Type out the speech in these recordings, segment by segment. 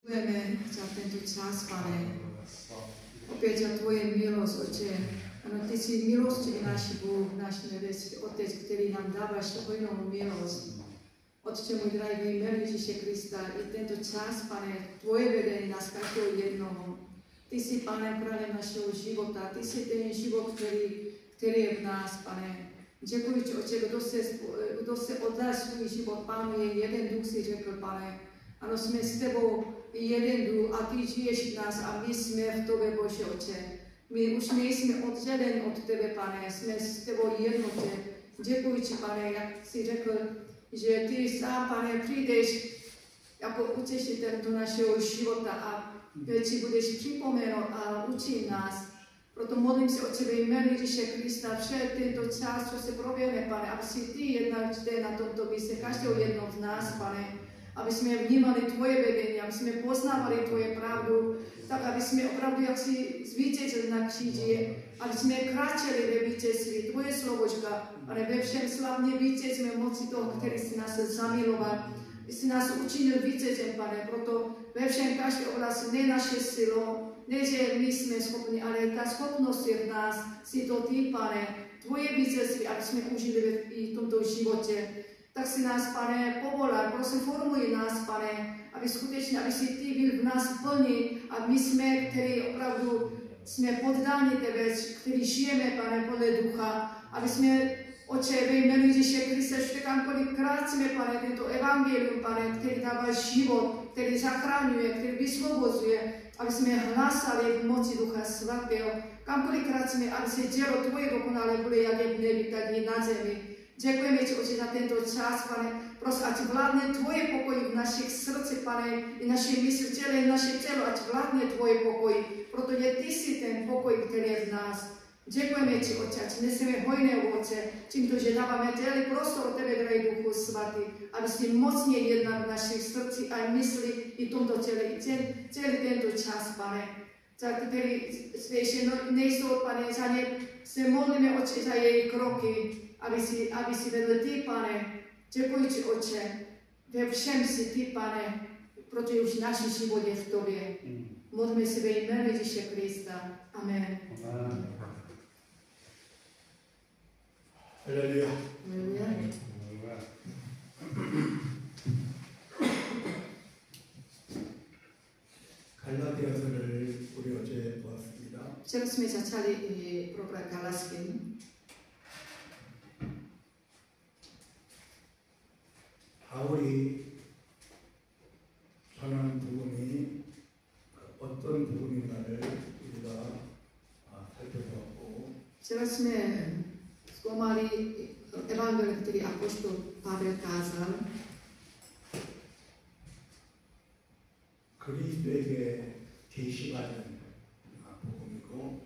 Ďakujeme za tento čas, Pane. Opäť za Tvoje milosť, Oče. Ano, Ty si milostivý náš Bůh, náš nebeský Otec, který nám dávaš hojnou milosť. Otče můj drahý, v jménu Ježíše Krista, i tento čas, Pane, Tvoje vedení nás každého jednoho. Ty jsi, Pane, králem našeho života. Ty jsi ten život, který je v nás, Pane. Děkuji Ti, Oče, kdo se oddal svůj život, Pánu, je jeden duch, si řekl, Pane. Ano, jsme s Tebou jeden duch a Ty žiješ v nás a my jsme v Tobě, Bože, Oče. My už nejsme odděleni od Tebe, Pane, jsme s Tebou jednotě. Děkuji Ti, Pane, jak jsi řekl, že Ty sám, Pane, přijdeš jako utěšitel do našeho života a Ti budeš připomenout a učit nás. Proto modlím se o Tebe jménu Ježíše Krista, vše tento čas, co se proběhne, Pane, aby si Ty jednal zde na tomto místě, každého jednoho z nás, Pane, aby jsme vnímali Tvoje vedení, aby jsme poznávali Tvoje pravdu, tak aby jsme opravdu, jak si zvítězili na kříži, aby jsme kráčeli ve vítězství, Tvoje slovočka, Pane, ve všem slavně vítězíme moci toho, který si nás zamiloval, jsi nás učinil vítězem, Pane, proto ve všem každé oblasti, ne naše silo, ne, že my jsme schopni, ale ta schopnost je v nás, si to Ty, Pane, Tvoje vítězství, aby jsme užili i v tomto životě. Tak si nás, Pane, povolal, prosím, formuj nás, Pane, aby skutečně, aby si Ty byl v nás plný a my jsme, kteří opravdu jsme poddáni Tebe, kteří žijeme, Pane, podle ducha, aby jsme, Oče, ve jménu Ježíše Krista, že kolikrát jsme, Pane, tento evangelium, Pane, který dává život, který zachraňuje, který vysvobozuje, aby jsme hlásali v moci Ducha Svatého, kamkolikrát jsme, aby se dělo Tvoje dokonalé bude, jak je v nebi, tak i na zemi. Děkujeme Ti, Oče, za tento čas, Pane. Prosím, ať vládne Tvoje pokoj v našich srdcích, Pane, i naše mysli, naše tělo, ať vládne Tvoje pokoj, protože Ty jsi ten pokoj, který je v nás. Děkujeme Ti, Oče, ať neseme hojné ovoce, tímto, že dáváme celý prostor Tebe, drahý Duchu Svatý, aby si mocně jednal v našich srdcích a mysli i tomto celý tento čas, Pane. Za který ještě nejsou, Pane, za ně se modlíme, Oče, za její kroky, aby si vedl Ty, Pane. Děkuji Ti, Oče, ve všem si Ty, Pane, protože už náš život je v Tobě. Modlíme se ve jménu Ježíše Krista. Amen. 할렐루야. 갈라디아서를 우리 어제 보았습니다. Včera jsme začali probrat Galaským. 바울이 전하는 부분이 어떤 부분인가를 우리가 살펴보았고, Včera jsme zkoumali evangelium, který apoštol Pavel kázal. 그리스도에게 계시받은 복음이고,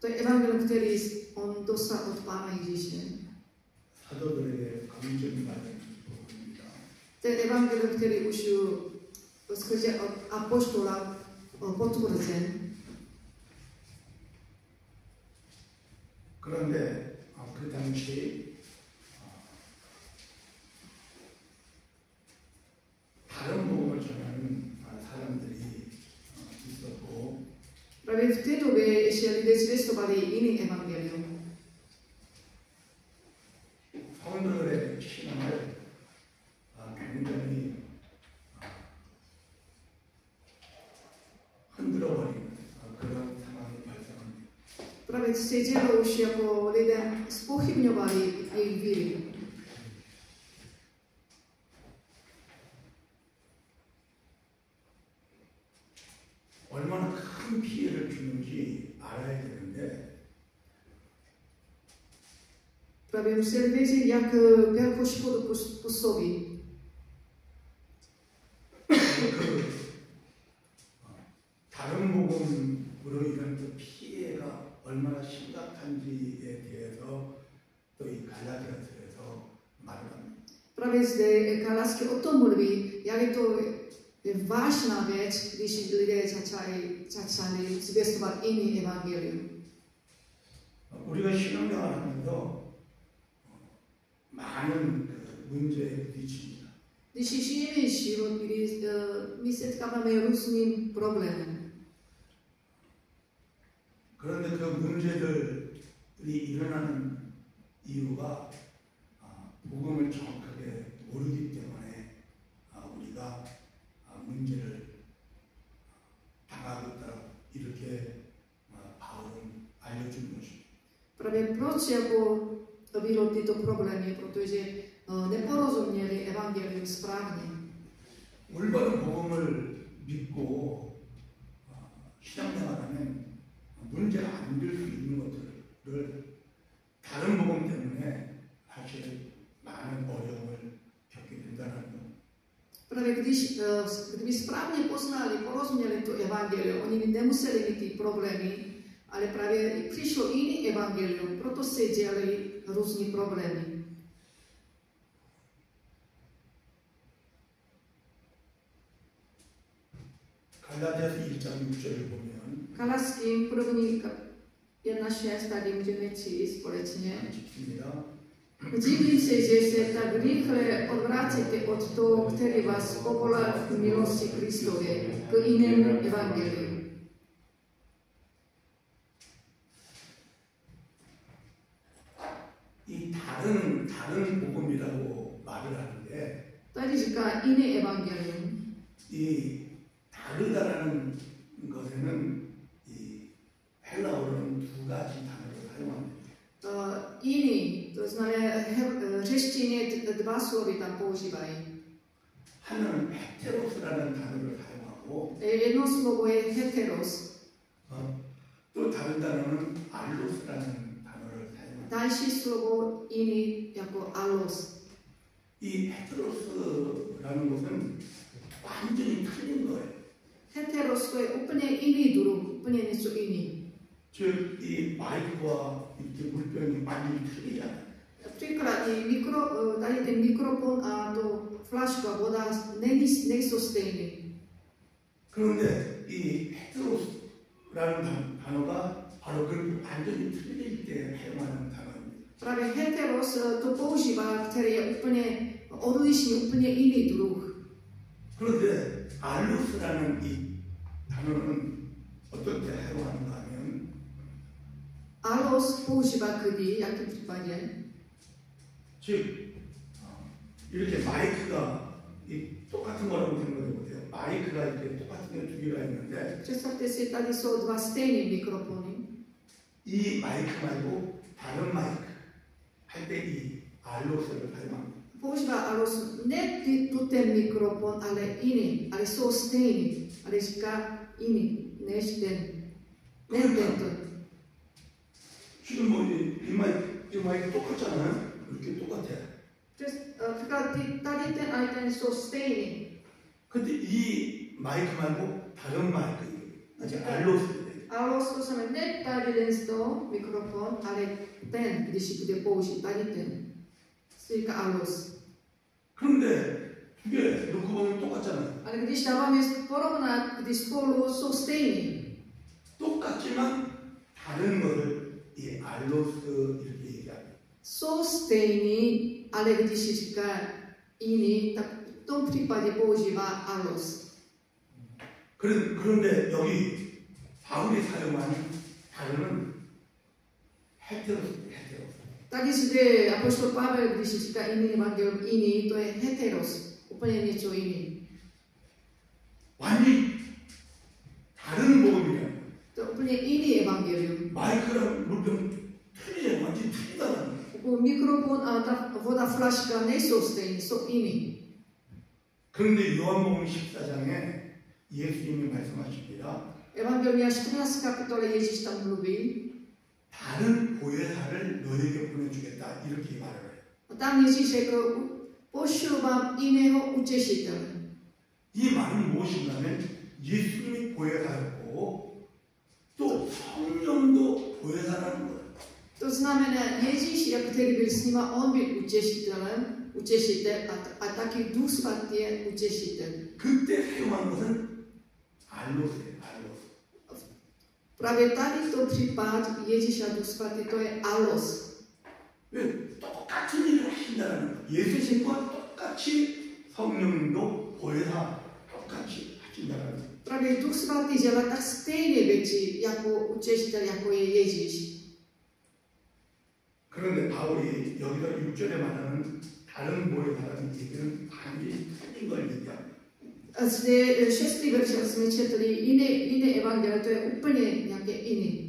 To je evangelium, který on dostal od Pána Ježíše. 사도들에게 감정받은 복음입니다. To je evangelium, který už skrze od apoštola potvrzen. 그런데 그 당시 다른 복음을 전하는 사람들이 있었고, Právě v té době ještě lidé zvěstovali jiný evangelium. 성도들의 신앙을 굉장히 흔들어버리는 그런 상황이 발생합니다. Právě se dělo už jako lidé zpochybňovali jejich víry. 얼마나 큰 피해를 주는지 알아야 되는데, Právě museli vědět, jak velkou škodu působí. 다른 복음으로 인한 그 피해가 얼마나 심각한지에 대해서 또 이 갈라디아서에서 말을 합니다. Právě zde Galaský o tom mluví, jak je to vážná věc, když lidé začali zvěstovat jiný evangelium. 우리가 신앙생활 하면서 많은 문제에 부딪힙니다. Když žijeme život, kdy my setkávame různým problémem. 그런데 그 문제들이 일어나는 이유가 복음을 정확하게 모르기 때문에 우리가 문제를 당하고 있다 이렇게 바울은 알려준 것입니다. Právě proč jako bylo tyto problémy, protože neporozuměli evangelium správně. 올바른 복음을 믿고 신앙생활하면 문제가 안 될 수 있는 것들을 다른 복음 때문에 사실 많은 어려움을 겪게 된다는 것. Právě kdyby správně poznali, porozuměli to evangelium, oni by nemuseli mít ty problémy, ale právě přišlo jiný evangelium, proto se dělají různé problémy. 갈라디아서 1장 6절을 보면 Galackým 1:6 tady můžeme číst společně. Divím se, že se tak rychle odvrátíte od toho, který vás povolal v milosti Kristově, k jinému evangeliu. 이 다른 복음이라고 말을 하는데 Tady říká jiný evangelium. 이 다르다라는 것에는 이 헬라어로는 두 가지 단어를 사용합니다. Jiný, to znamená řečtině dva slovy tam používají. 하나는 헤테로스라는 단어를 사용하고 Jedno slovo je heteros. 또 다른 단어는 알로스라는 단어를 사용합니다. Další slovo jiný jako allos. 이 헤테로스라는 것은 완전히 틀린 거예요. Heteros to je úplně jiný druh, úplně něco jiný. 즉, 이 마이크와 이렇게 물병이 완전히 틀리잖아요. Například tady ten mikrofon a to flaška voda nejsou stejný. 그런데 이 헤테로스라는 단어가 바로 그 완전히 틀릴 때 사용하는 단어입니다. Právě heteros to používá, který je úplně odlišný, úplně jiný druh. 그런데 알루스라는 이 단어는 어떤 때 사용하는가 하면 Allos používá kdy, jakém případě? 즉 이렇게 마이크가 똑같은 거라고 생각해 보세요. 마이크가 이렇게 똑같은 게 두 개가 있는데 Představte si, tady jsou dva stejné mikrofony. 이 마이크 말고 다른 마이크 할 때 이 알로스를 사용합니다. Používá allos ne ten mikrofon, ale jiný, ale jsou stejný, ale říká jiný, než ten. Ne tento. 지금 이 마이크 똑같잖아요. 이렇게 똑같아요. Tady ten a ten jsou stejný. 근데 이 마이크 말고 다른 마이크, 이제 알로스. Allos to znamená ne tady ten mikrofon, ale ten, když bude použít tady ten. Říká allos. 그런데 두 개 놓고 보면 똑같잖아요. Ale když dáváme porovnat, když spolu jsou stejný. 똑같지만 다른 거를 이 알로스 이렇게 얘기합니다. Jsou stejný, ale když říká jiný, tak v tom případě používá allos. 그런데 여기 바울이 사용하는 단어는 헤테로스. Tady zde apoštol Pavel, když říká jiný evangelium, jiný, to je heteros, úplně něco jiný. 완전히 다른 복음이에요. To je úplně jiný evangelium. 마이크랑 물병 틀리죠. 완전히 틀리다는 거예요. Mikrofon a ta voda flaška nejsou stejný, jsou jiný. 그런데 요한복음 14장에 예수님이 말씀하십니다. Evangelia 14 kapitole Ježíš tam mluví. 다른 보혜사를 너에게 보내주겠다 이렇게 말을 해요. Tam Ježíš řekl, pošlu vám jiného utěšitele. 이 말은 무엇인가면 예수님이 보혜사였고 또 성령도 보혜사라는 거예요. To znamená, Ježíš, který byl s nima, on byl utěšitel a taky Duch Svatý je utěšitel. 그때 사용한 것은 알로스예요. Právě tady to případ Ježíša Duch Svatý, to je allos. 왜 똑같은 일을 하신다는 거예요. 예수님과 똑같이 성령도 보혜사 똑같이 하신다는 거예요. Právě Duch Svatý dělá tak stejné věci jako učitel, jako je Ježíš. 그런데 바울이 여기서 6절에 말하는 다른 보혜사라는 얘기는 완전히 틀린 걸 얘기합니다. A zde 6. verš jsme četli jiné evangelie, to je úplně nějaké jiné.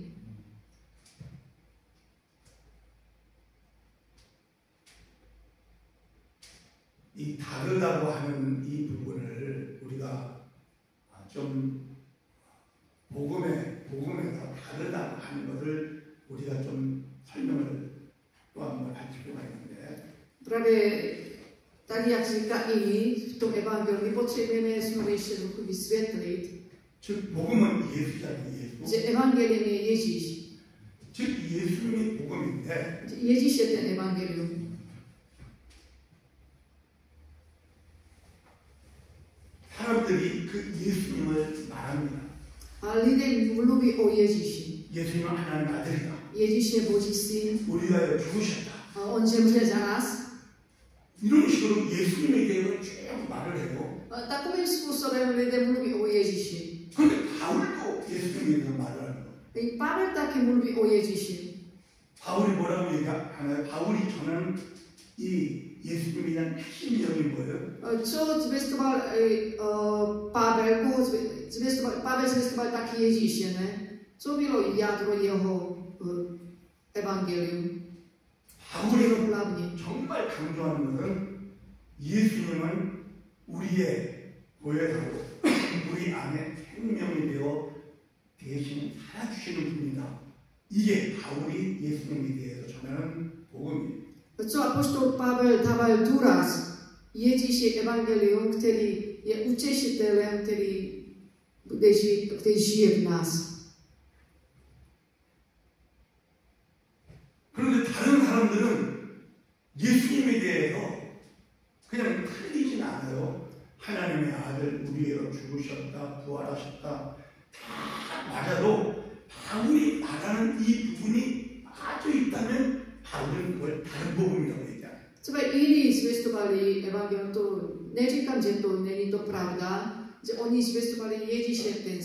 이 다르다고 하는 이 부분을 우리가 좀 복음에서 다르다고 하는 것을 우리가 좀 설명을 또 한번 할 필요가 있는데. Právě tak, jak říká jiný v tom evangeliu, potřebujeme znovu ještě trochu vysvětlit, 즉 복음은 예수잖아요. 예수. že evangelium je Ježíš. 즉 예수님이 복음인데. Ježíš je ten evangelium. 사람들이 그 예수님을 말합니다. A lidé mluví o Ježíši. 예수님은 하나님 아들이다. Ježíš je Boží syn. 우리 위하여 죽으셨다. A on zemřel za nás. 이런 식으로 예수님에 대해서 쭉 말을 해요. Takovým způsobem lidé mluví o Ježíši. 그런데 바울도 예수님에 대해서 말을 하는 거예요. Pavel taky mluví o Ježíši. 바울이 뭐라고 얘기하나요? 바울이 전하는 이 예수님에 대한 핵심적인 뭐예요? Co zvěstoval Pavel? Pavel zvěstoval taky Ježíše, ne? Co bylo jádro jeho evangelium? 바울이 hlavně. 정말 강조하는 것은 예수님은 우리의 보혜사로 우리 안에 생명이 되어 대신 살아주시는 분이다. 이게 바울이 예수님에 대해서 전하는 복음이에요. Co apoštol Pavel dával důraz, Ježíš je evangelium, který je utešitelem, který žije v nás. 그런데 다른 사람들은 예수님에 대해서 그냥 틀리진 않아요. 하나님의 아들 우리에게 죽으셨다, 부활하셨다 다 맞아도 바울이 말하는 이 부분이 빠져 있다면 바울은 그걸 다른 복음이라고 얘기해요. Třeba jiní zvěstovali evangelium, to neříkám, že to není to pravda, že oni zvěstovali Ježíš je ten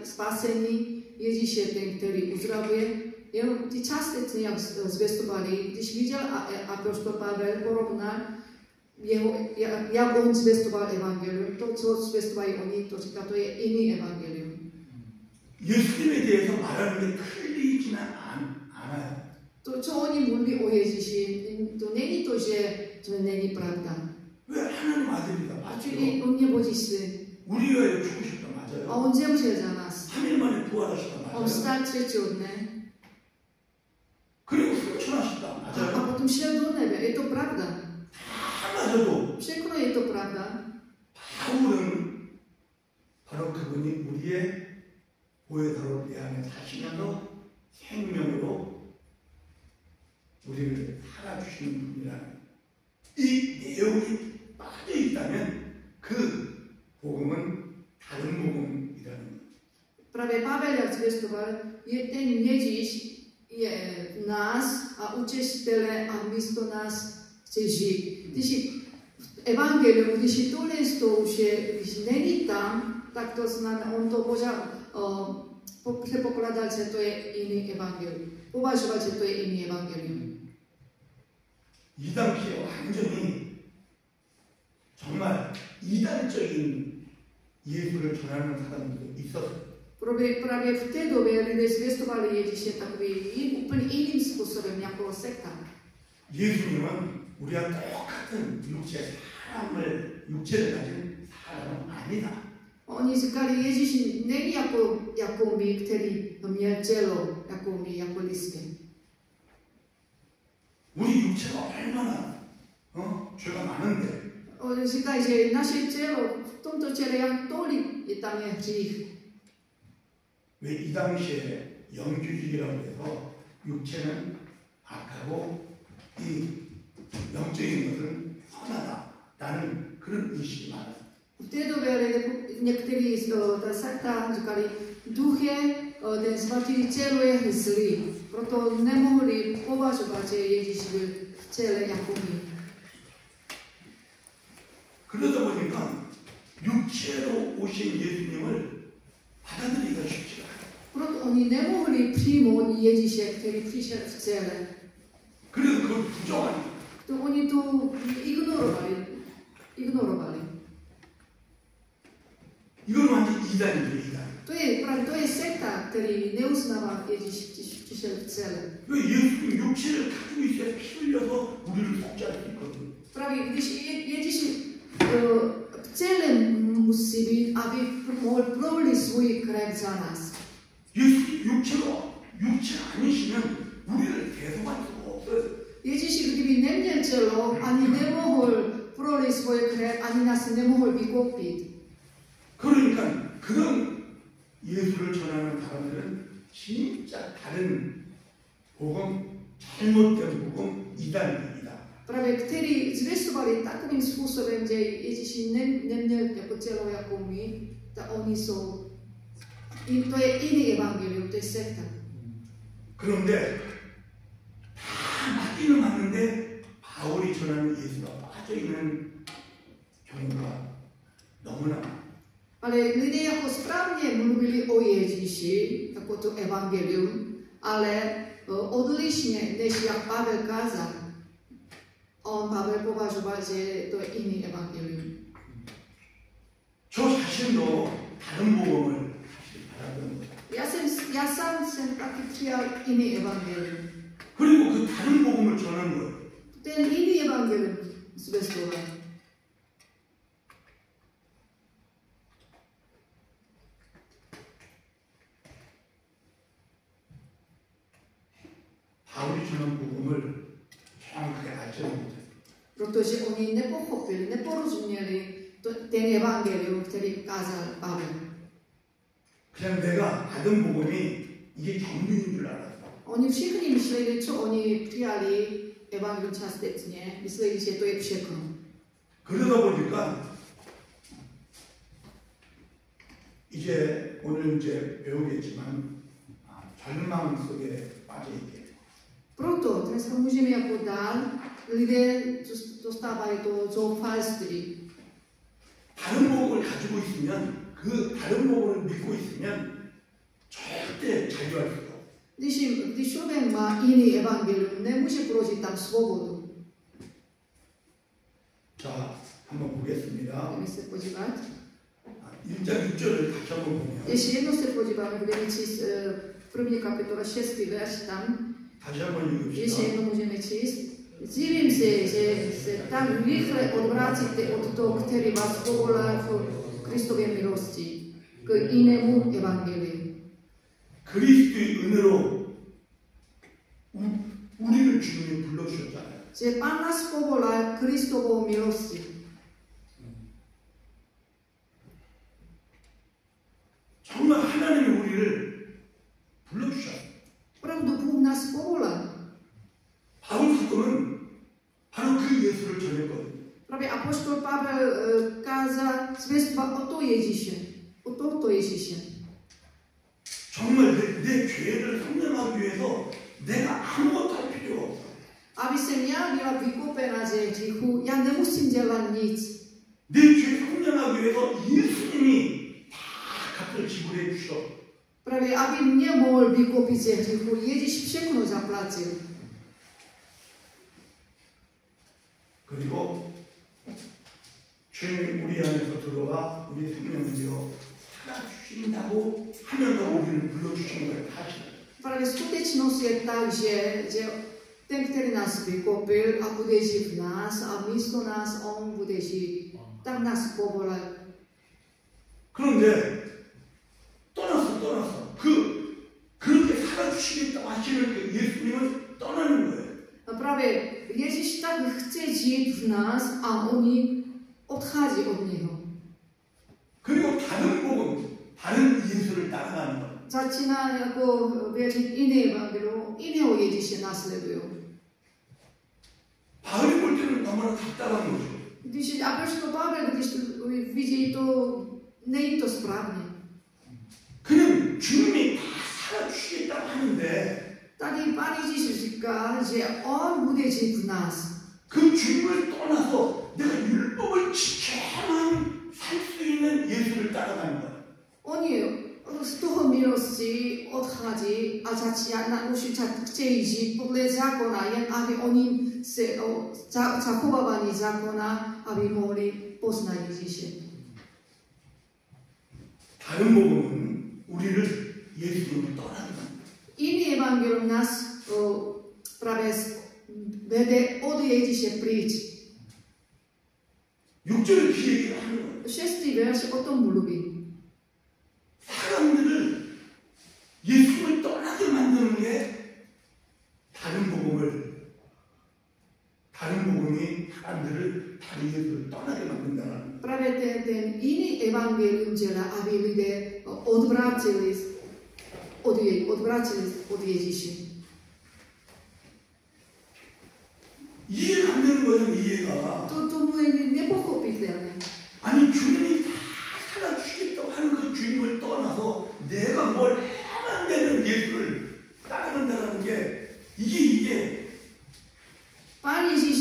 spasení, Ježíš je ten, který uzdravuje. Jenom ty částečně, jak zvěstovali, když viděl apoštol Pavel porovnal, jak on zvěstoval evangelium, to, co zvěstovali oni, to říká, to je jiný evangelium. 예수님에 대해서 말하는 게 틀리지는 않아요. To, co oni mluví o Ježíši, to není to, že to není pravda. 왜 하나님 아들이다 맞죠? On je Boží syn. 우리 위하여 죽으셨다 A 맞아요. on zemřel za nás. 3일 만에 부활하셨다 On 맞아요. vstal třetího dne. 그리고 승천하셨다 A 맞아요. potom šel do nebe. Je to pravda. 다 맞아도 Všechno je to pravda. 바울은 바로 그분이 우리의 보혜사로 내 안에 사시면서 생명으로 우리를 살아주시는 분이라는 이 내용이 빠져 있다면 그 복음은 다른 복음이라는 거예요. Právě Pavel, jak zvěstoval, je ten Ježíš, je v nás a učitele a místo nás chce žít. Když evangelium, když je tohle už je, když není tam, tak to znamená, on to předpokládal, že to je jiný evangelium. Považoval, že to je jiný evangelium. 이 당시에 완전히 정말 이단적인 예수를 전하는 사람들도 있었어요. Právě v té době lidé zvěstovali Ježíše takový úplně jiným způsobem, jako sekta. 예수님은 우리와 똑같은 육체를 가진 사람은 아니다. Oni říkali, Ježíš není jako my, který měl tělo, jako my, jako lidské. 우리 육체가 얼마나 죄가 많은데. Oni říkají, že naše tělo, v tomto těle, jak tolik je tam je hřích. 왜 이 당시에 영주주의라고 해서 육체는 악하고 이 영적인 것은 선하다라는 그런 의식이 많아요. V té době někteří ta sekta říkali, duch je, ten svatý tělo je zlý. Proto nemohli považovat, že Ježíš byl v těle jako my. 그러다 보니까 육체로 오신 예수님을 받아들이기가 쉽지 않아요. Proto oni nemohli přijmout Ježíše, který přišel v těle. 그래서 그걸 부정하니까. To oni to ignorovali. 이건 완전 이단이죠, 이단. To je sekta, který neuznává Ježíš přišel v těle. 왜 예수님 육체를 가지고 있어야 피 흘려서 우리를 속죄할 수 있거든요. Právě když Ježíš v těle musí být, aby mohl prolít svůj krev za nás. 예수님 육체 아니시면 우리를 대속할 수가 없어요. Ježíš, kdyby neměl tělo, ani nemohl prolít svůj krev, ani nás nemohl vykoupit. 그러니까 그런 예수를 전하는 사람들은 진짜 다른 복음, 잘못된 복음, 이단입니다. Právě kteří zvěstovali takovým způsobem, že Ježíš neměl jako tělo jako my, tak oni jsou, to je jiný evangelium, to je sekta. 그런데 다 맞기는 맞는데 바울이 전하는 예수가 빠져있는 경우가 너무나 많아요. Ale lidé jako správně mluvili o Ježíši, jako to evangelium, ale odlišně, než jak Pavel kázal. Pavel považoval, že to je jiný evangelium. 저 자신도 다른 복음을 사실 받았던 거예요. Já sám jsem taky přijal jiný evangelium. 그리고 그 다른 복음을 전하는 거예요. Ten jiný evangelium zvěstoval. 바울이 전한 복음을 정확하게 알지 못했어요. Protože oni nepochopili, neporozuměli ten evangelium, který kázal Pavel. 그냥 내가 받은 복음이 이게 정규인 줄 알았어. Oni všichni mysleli, co oni přijali evangelium částečně, mysleli, že to je všechno. 그러다 보니까 이제 오늘 이제 배우겠지만 절망 속에 빠져 있게. Proto dneska můžeme jako dál, lidé dostávají to zoufalství. 다른 복음을 가지고 있으면 그 다른 복음을 믿고 있으면 절대 자유할 수가 없어요. Když člověk má jiný evangelium, nemůže prožít tam svobodu. 자, 한번 보겠습니다. Jdeme se podívat. 1장 6절을 다시 한번 보면 Ještě jednou se podíváme, budeme číst první kapitola 6. verš tam. 다시 한번 Ještě 읽읍시다. jednou můžeme číst. Divím se, že se tak rychle odvrátíte od toho, který vás povolá v Kristově milosti, k jinému evangeliu. 그리스도의 은혜로 우리를 주님이 불러주셨잖아요. Že Pán nás povolá Kristovou milosti. 정말 하나님이 우리를 불러주셨어요. Opravdu Bůh nás povolá. 바울 사도는 바로 그 예수를 전했거든요. Právě apoštol Pavel kázal zvěstovat o to Ježíše, o tohoto Ježíše. 정말 내 죄를 성령하기 위해서 내가 아무것도 할 필요 없어. Aby jsem já byla vykopena ze hříchu, já nemusím dělat nic. 내 죄 성령하기 위해서 예수님이 다 값을 지불해 주셔. Právě aby mě mohl vykopit ze hříchu, Ježíš všechno zaplatil. 그리고 주님이 우리 안에서 들어와 우리 생명을요 살아주신다고 하면서 우리를 불러주신 거예요. 다시. Právě skutečnost je tak, že ten, který nás vykopil a bude žít v nás a místo nás on bude žít, tak nás povolá. 그런데 떠났어. 그렇게 살아주시겠다고 하시는 그 예수님은 떠나는 거예요. A právě Ježíš tak chce žít v nás a oni odchází od něho. 그리고 다른 복음, 다른 예수를 따라가는 거예요. Začíná jako věřit jiné evangelium, jiného Ježíše následují. 바울이 볼 때는 너무나 답답한 거죠. Když apoštol Pavel, když to vidí, to není to správně. 그냥 주님이 다 살아주시겠다고 하는데 Tady Pán Ježíš říká, že on bude žít v nás. 그 주님을 떠나서 내가 율법을 지켜야만 살 수 있는 예수를 따라가는 거야. Oni z toho milosti odchádzajú a už chtějí žít podle zákona, jen aby oni se zachovávali zákona, aby mohli poznat Ježíše. 다른 복음은 우리를 예수로 떠나게 만든다. Iný evangelium nás práve vede od Ježíše pryč. 6절에 그 얘기를 하는 거야. 6. verš o tom mluví. 사람들을 예수를 떠나게 만드는 게 다른 복음이 사람들을 다른 예수를 떠나게 만든다는. Práve ten iný evangelium dělá, aby lidé odvrátili od Ježíše. 이해가 안 되는 거예요, 이해가. Tomu je nepochopitelné. 아니, 주님이 다 살아주시겠다고 하는 그 주님을 떠나서 내가 뭘 해만 되는 예수를 따라간다는 게 이게 Pán Ježíš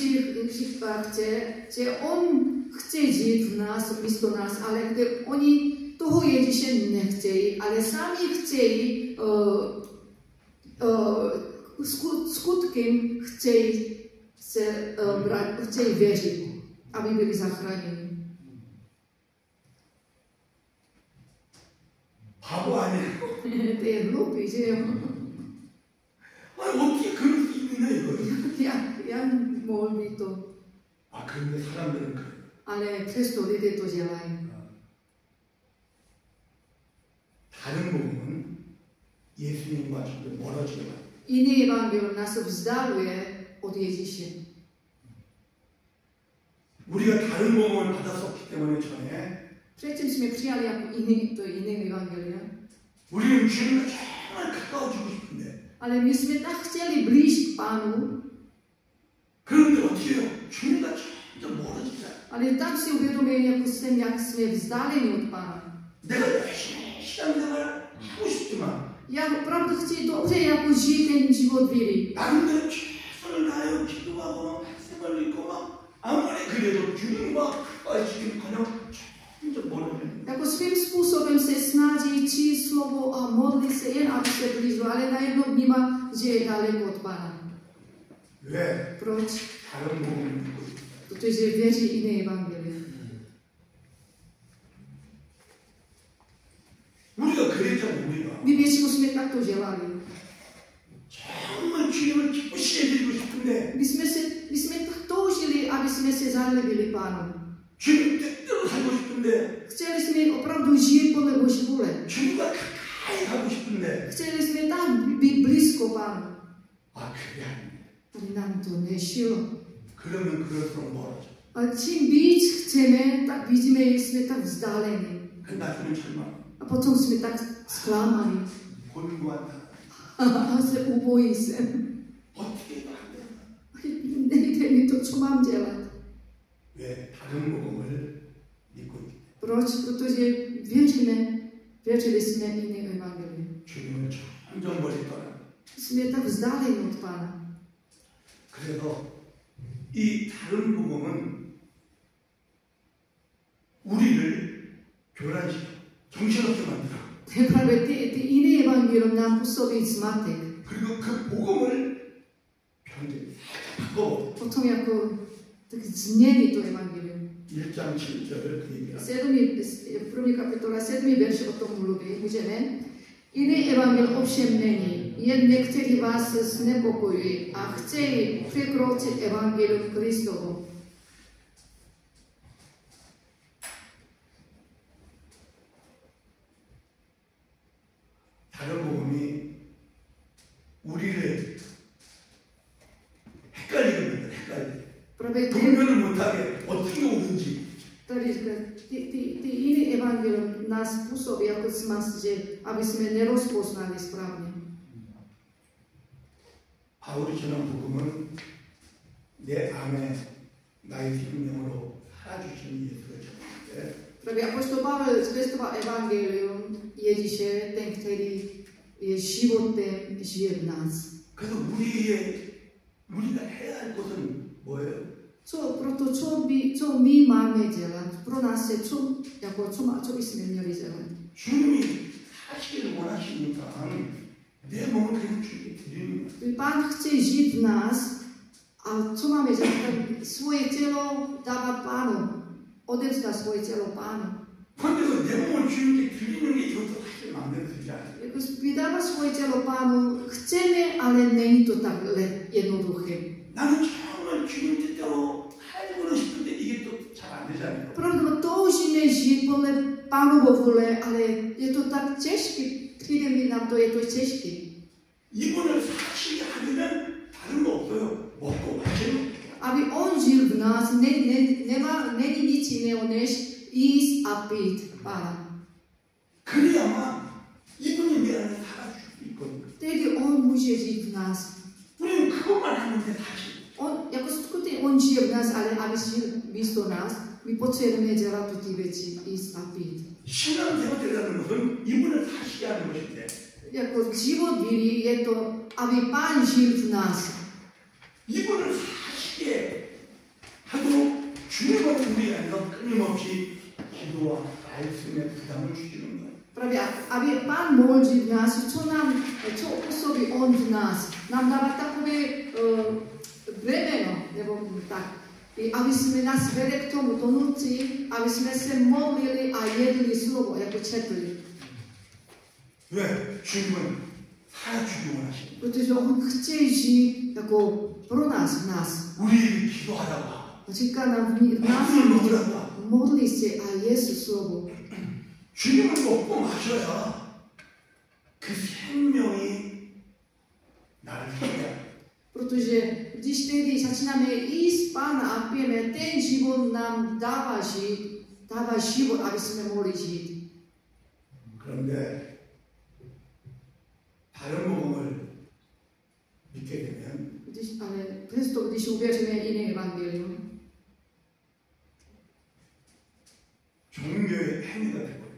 chce, že on chce žít v nás, místo nás, ale kde oni toho Ježíše nechtějí, ale sami chtějí skutkem chtějí věřit, aby byli zachráněni. 바보 아니에요? To je hloupý, že jo? 아니, 어떻게 그럴 수 있느냐 이거예요. Jak mohl by to? 아, 그런데 사람들은 그래요. Ale přesto lidé to dělají. 다른 복음은 예수님과 점점 멀어지게 만들어요. Jiný evangelium nás vzdaluje od Ježíše. 우리가 다른 복음을 받았었기 때문에 전에 Předtím jsme přijali jako jiný evangelium. 우리는 주님과 정말 가까워지고 싶은데. Ale my jsme tak chtěli blíž k Pánu. 그런데 어떻게 해요? 주님과 점점 멀어지잖아요. Ale tak si uvědomili, jak jsme vzdáleni od Pána. 내가 열심히 신앙생활 하고 싶지만 Já opravdu chci dobře jako žít ten život víry. 나름대로 최선을 다하여 기도하고 말씀을 읽고 막 아무리 그래도 주님과 가까워지기는커녕 점점 멀어져요. Jako svým způsobem se snaží číst slovo a modlit se jen, aby se blížil, ale najednou vnímá, že je daleko od Pána. 왜? Proč? 다른 복음을 믿고 있어요. Protože věří jiné evangelium. 우리가 그랬잖아요. 우리가 My většinou jsme takto dělali. 정말 주님을 기쁘시게 해드리고 싶은데 My jsme tak toužili, aby jsme se zalíbili Pánu. 주님 뜻대로 살고 싶은데 Chtěli jsme opravdu žít podle Boží vůle. 주님과 가까이 가고 싶은데 Chtěli jsme tam být blízko Pánu. 아 그게 아니에요. Ale nám to nešilo. 그러면 그럴수록 멀어져. Ale čím víc chceme, tak vidíme, že jsme tak vzdáleni. 나중에 절망. A potom jsme tak zklamaní. 곤고한다. A se ubojí se. 어떻게 해도 안 된다. Nejde mi to, co mám dělat. 왜? 다른 복음을 믿고 있기 때문에. Proč? Protože věřili jsme jiné evangelium. 주님을 점점 멀리 떠나. Jsme tak vzdáleni od Pána. 그래서 이 다른 복음은 우리를 교란시켜 정신없게 만들어. Právě ty jiné evangelium nám působí zmatek. 그리고 그 복음을 바꿔. Potom jako tak změní to evangelium. 1장 7절 그 얘기야. 1. kapitola 7. verš o tom mluví, můžeme? Jiný evangelium ovšem není, jen někteří vás znepokojují a chtějí překročit evangelium Kristovo. 다른 복음이 우리를 헷갈리게 만들어. 헷갈리게. 분별을 못하게 어떻게 오는지. Tady ty jiný evangelium nás působí jako smaz, že aby jsme nerozpoznali správně. 바울이 전한 복음은 내 안에 나의 생명으로 살아주시는 예수를 전하는데 Právě apoštol Pavel zvěstoval evangelium Ježíše, ten, který je životem, žije v nás. 그래서 우리가 해야 할 것은 뭐예요? proto co my máme dělat? Pro nás je co bychom měli dělat? 주님이 사시기를 원하시니까 내 몸을 그냥 주님께 드리는 거예요. Pán chce žít v nás a co máme dělat? Svoje tělo dávat Pánu. Odevzdat svoje tělo Pánu. 그런데도 내 몸을 주님께 드리는 게 이것도 사실 마음대로 되지 않아요. Jako vydávat svoje tělo Pánu chceme, ale není to tak jednoduché. 나는 정말 주님 뜻대로 살고는 싶은데 이게 또 잘 안 되잖아요. Opravdu toužíme žít podle Pánovo vůle, ale je to tak těžké. Přijde mi nám to, je to těžké. 이분을 사시게 하려면 다른 거 없어요. 먹고 마시는 거. Aby on žil v nás, není nic jiného než jíst a pít Pána. 그래야만 이분이 내 안에 살아줄 수 있거든요. Tedy on může žít v nás. 우리는 그것만 하는데 사실 Jako skutečně on žije v nás, ale aby žil místo nás, my potřebujeme dělat ty věci, jíst a pít. 신앙생활 되라는 것은 이분을 사시게 하는 것인데 Jako život víry je to, aby Pán žil v nás. 이분을 사시게 하도록 주님은 우리 안에서 끊임없이 기도와 말씀의 부담을 주시는 거예요. Právě, aby Pán mohl žít v nás, co působí on v nás. Nám dává takové bremeno, nebo tak. I aby jsme nás vedli k tomu, to nutí, aby jsme se modlili a jedli slovo, jako četli. 왜? 주님은 살아주기 원하십니다. Protože on chce žít jako pro nás, v nás. 우리 기도하다가 Říká nám v nás, modli se a jesu slovo. 주님을 먹고 마셔야 그 생명이 나를 살게. Protože když tedy začínáme jíst Pána a pijeme, ten život nám dává život, aby jsme mohli žít. 그런데 다른 복음을 믿게 되면 Ale přesto, když uvěříme jiné evangelium, 종교의 행위가 되거든요.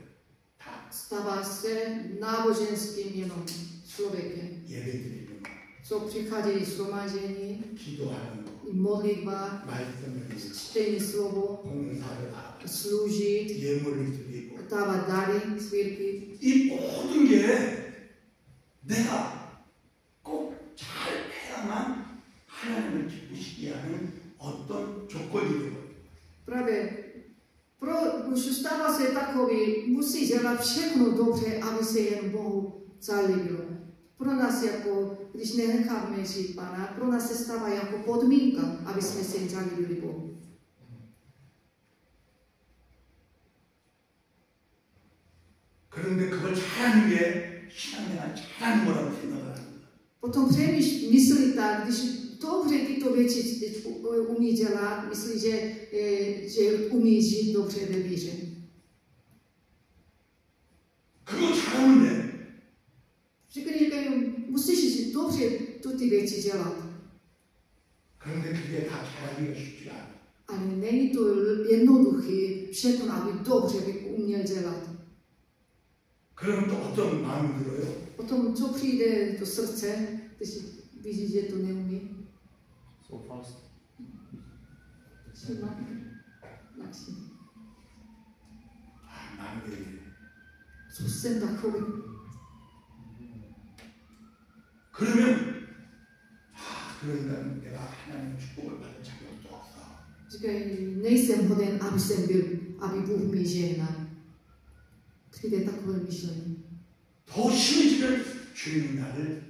stává se náboženským jenom člověkem. 예배드리는 거, Co přichází shromáždění, 기도하는 거, modlitba, 말씀을 읽는 čtení slovo, 봉사를 하고 sloužit, 예물을 드리고 dávat dary církvi. 이 모든 게 내가 꼭 잘 해야만 하나님을 기쁘시게 하는 어떤 조건이 되거든요. Právě už stává se takový, musí dělat všechno dobře, aby se jen Bohu zalíbilo. Pro nás jako, když nenecháme žít Pána, pro nás se stává jako podmínka, aby jsme se zalíbili Bohu. 그런데 그걸 잘하는 게 신앙생활 잘하는 거라고 생각을 합니다. Potom myslí tak, když dobře tyto věci umí dělat, myslí, že umí žít dobře ve víře. 그거 잘하는데 Říkají, musíš dobře ty věci dělat. 그런데 그게 다 잘하기가 쉽지 않아. Ale není to jednoduché všechno, aby dobře uměl dělat. 그럼 또 어떤 마음이 들어요? Potom, co přijde do srdce, když vidí, že to neumí. So fast. 나는 왜 이래? Co jsem takový? 그러면 그러니까 내가 하나님의 축복을 받을 자격도 없어. Říkají, nejsem hoden, aby Bůh mi žehnal. Přijde takové myšlení. 더 심해지면 주님이 나를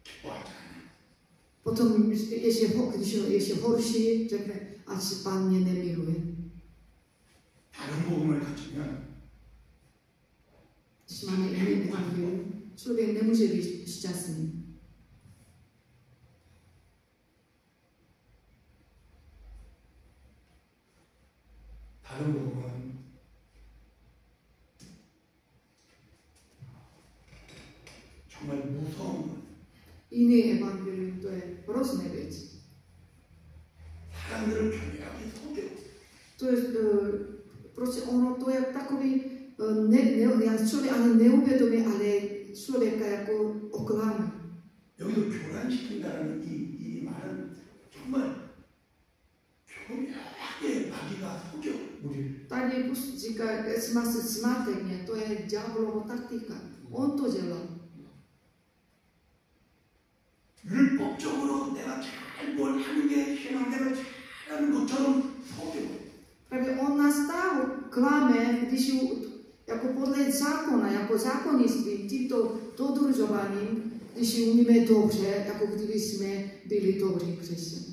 기뻐하지 않아요. Potom, když je ještě horší, řekne, ať si Pán mě nemiluje. 다른 복음을 가지면 Když máme jiný evangelium, člověk nemůže být šťastný. 다른 복음은 정말 무서운 거예요. Jiný evangelium, to je hrozné věci. 사람들을 교묘하게 속여. To je, prostě ono, to je takový, člověk ani neuvědomí, ale člověka jako oklame. 여기서 교란시킨다는 이 말은 정말 tady říká, jsme se smátekně, to je ďábelova taktika. On to dělá. 율법적으로 내가 잘 뭘 하는 게 신앙생활 잘하는 것처럼 속이고. Právě on nás tak klame, když jako podle zákona, jako zákonnictví, tímto dodržováním, když umíme dobře, jako kdyby jsme byli dobří křesťané.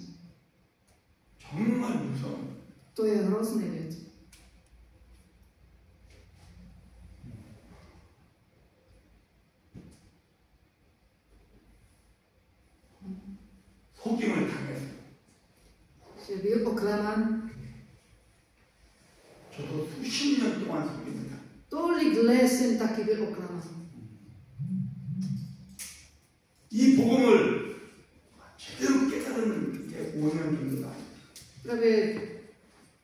정말 무서워. To je hrozné věc. 속임을 당했어. Že byl oklamán. 저도 수십 년 동안 속임을 당했어. Tolik let jsem taky byl oklamán. 이 복음을 제대로 깨달은 게 5년 정도다. Právě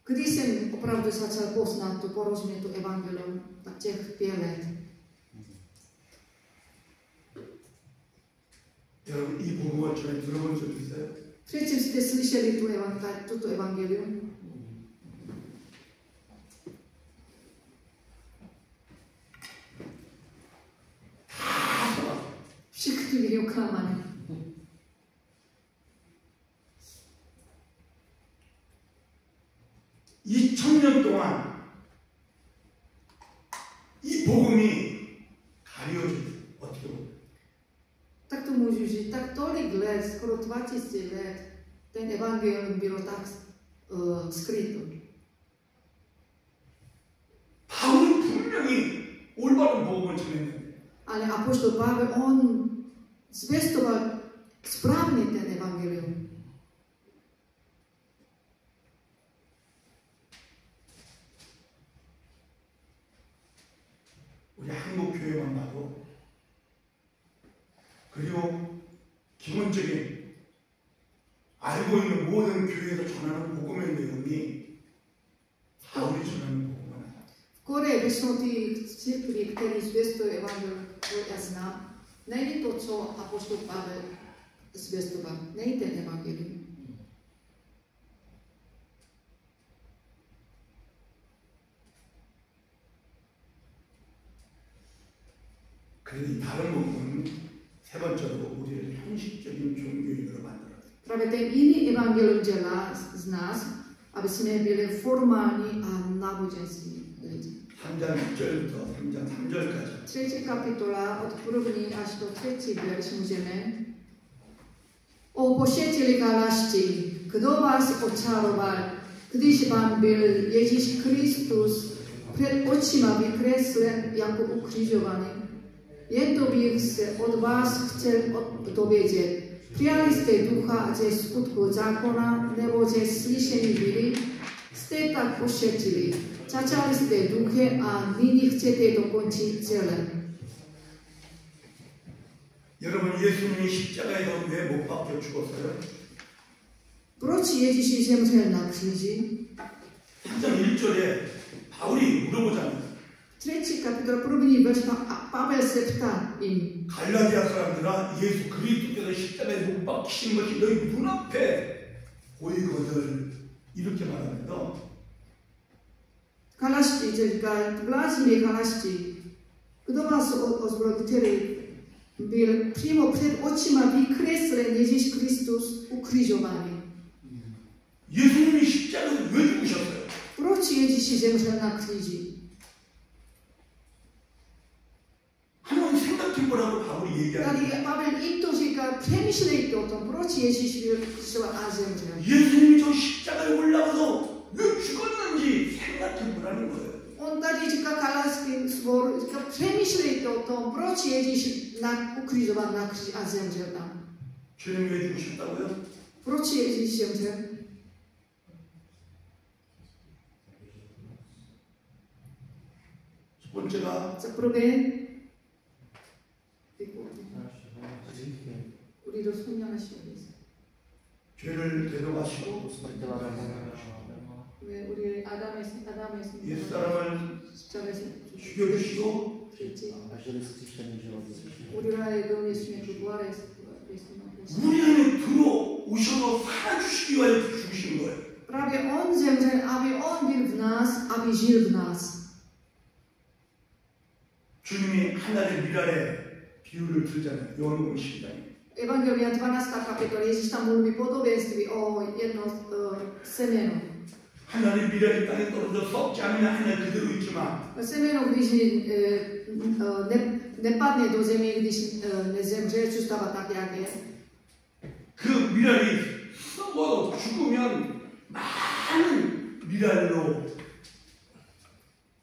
když jsem opravdu začal poznat to porozumět to evangelium, tak těch 5 let. 여러분 이 복음을 전에 들어본 적 있어요? Předtím jste slyšeli toto evangelium? Všichni byli oklamaní. 이 2000년 동안 이 복음이 가려져요. 어떻게 보면. Tak to můžu říct, tak tolik let, skoro 2000 let, ten evangelium bylo tak skryto. 바울은 분명히 올바른 복음을 전했는데 Ale apoštol Pavel, on zvěstoval správně ten evangelium. 우리 한국 교회만 봐도 그리고 기본적인 알고 있는 모든 교회에서 전하는 복음의 내용이 바울이 전하는 복음은 V Koreji většinou ty církví, které zvěstují evangelium, já znám, není to, co apoštol Pavel zvěstoval, není ten evangelium. 그래서 이 다른 복음은 세 번째로 우리를 형식적인 종교인으로 만들어요. Právě ten jiný evangelium dělá z nás, aby jsme byli formální a náboženský lidi. 3장 1절부터 3장 3절까지. 3. kapitola od 1. až do 3. verš můžeme. O pošetili galašti, kdo vás očaroval, když vám byl Ježíš Kristus před očima vykreslen jako ukřižovaný. Jen to bych se od vás chtěl dovědět. Přijali jste ducha ze skutku zákona nebo ze slyšení víry, jste tak pošetili. Začali jste duchem a nyní chcete dokončit celé. 여러분 예수님이 십자가에서 왜 못 박혀 죽었어요? Proč Ježíš zemřel na kříži? 3장 1절에 바울이 물어보잖아요. 3. kapitola 1. verš Pavel se ptá jim. 갈라디아 사람들아 예수 그리스도께서 십자가에 못 박히신 것이 너희 눈앞에 보이거든 이렇게 말하면서 Galašti říká, blázni Galašti, kdo vás ozbrojil, který byl přímo před očima vykreslen Ježíš Kristus ukřižovaný. 예수님이 십자가에 왜 죽으셨어요? Proč Ježíš zemřel na kříži? 한번 생각해보라고 바울이 얘기하는 Tady Pavel jim to říká, přemýšlejte o tom, proč Ježíš byl ukřižován a zemřel. 예수님이 저 십자가에 올라가서 왜 죽었는지 생각해보라는 거예요. On tady říká Galaským sboru, říká, přemýšlejte o tom, proč Ježíš ukřižoval na kříži a zemřel tam. 주님 왜 죽으셨다고요? Proč Ježíš zemřel? 첫 번째가 Za prvé, 우리 rozhodně naše věc. 죄를 대속하시고 우리 아담의 옛사람을 죽여주시고 우리 안에 들어오셔서 살아주시기 위하여 죽으신 거예요. Prawie On zemřel, aby On byl v nás, aby žil v nás. 주님이 하나의 미랄의 비유를 들잖아요. 요한복음 12장에. Evangelia 12. kapitola, Ježíš tam mluví podobenství o jedno semeno. 하나의 미랄이 땅에 떨어져 썩지 않으면 하나 그대로 있지만 Semeno, když nepadne do země, když nezemře, zůstává tak, jak je. 그 미랄이 썩어 죽으면 많은 미랄로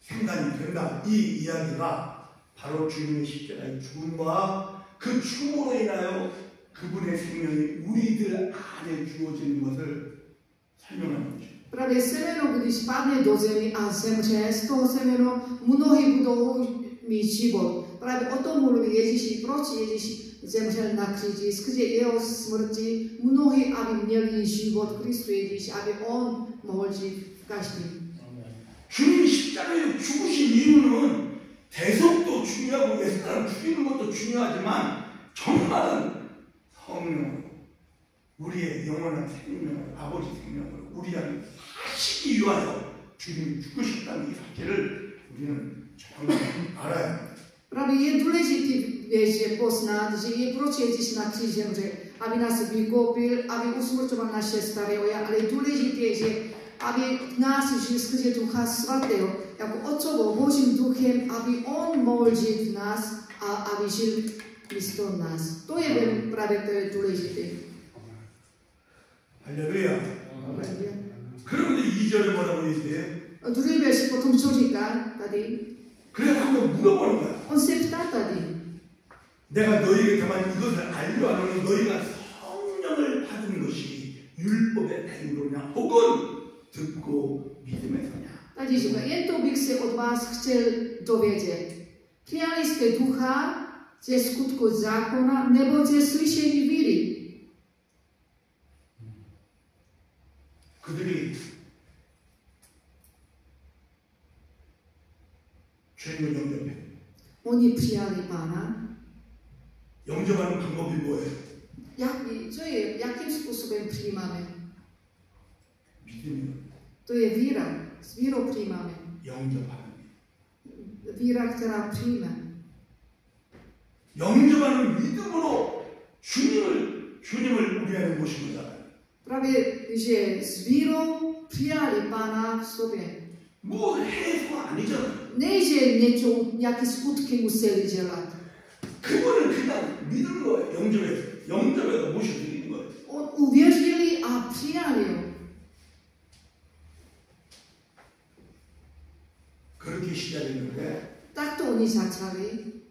생산이 된다. 이 이야기가 바로 주님의 십자가의 죽음과 그 죽음으로 인하여 그분의 생명이 우리들 안에 주어지는 것을 설명하는 거죠. Právě semeno, když padne do země a zemře, z toho semeno mnohí budou mít život. Právě o tom mluví Ježíši, proč Ježíš zemřel na kříži, skrze jeho smrti mnohí, aby měli život Kristu Ježíš, aby on mohl žít v každém. 주님이 십자가에 죽으신 이유는 대속도 중요하고 옛사람 죽이는 것도 중요하지만 정말은 성령으로 우리의 영원한 생명을 아버지 생명으로 우리 안에 사시기 위하여 주님이 죽으셨다는 이 사실을 우리는 정확히 알아야 합니다. Právě je důležité věc, poznat, že je proč Ježíš na kříži zemře, aby nás vykoupil, aby usmrtoval naše starého já, ale důležité je, že aby v nás žil skrze Ducha Svatého, jako Otcovou Božím duchem, aby On mohl žít v nás a aby žil místo nás. To je právě to je důležité. 할렐루야. 그런데 2절에 뭐라고 얘기해요? Druhý verš potom co říká tady? 그래서 한번 물어보는 거야. On se ptá tady. 내가 너희에게 다만 이것을 알려 하면 너희가 성령을 받은 것이 율법의 행위로냐 혹은 듣고 믿음에서냐. Tady říká, jen to bych se od vás chtěl dovědět. Přijali jste ducha ze skutku zákona nebo ze slyšení víry? 그들이 주님을 영접해. Oni přijali Pána. 영접하는 방법이 뭐예요? Jakým způsobem přijímáme? 믿음이요. To je víra. S vírou přijímáme. 영접하는. Víra, která přijme. 영접하는 믿음으로 주님을 우리 안에 모신 거잖아요. Právě, že s vírou přijali Pána v sobě. 뭐 해서 아니잖아요. Ne, že nějaké skutky museli dělat. 그분을 그냥 믿은 거예요. 영접해서 모셔드리는 거예요. Uvěřili a přijali ho. 그렇게 시작했는데 Tak to oni začali.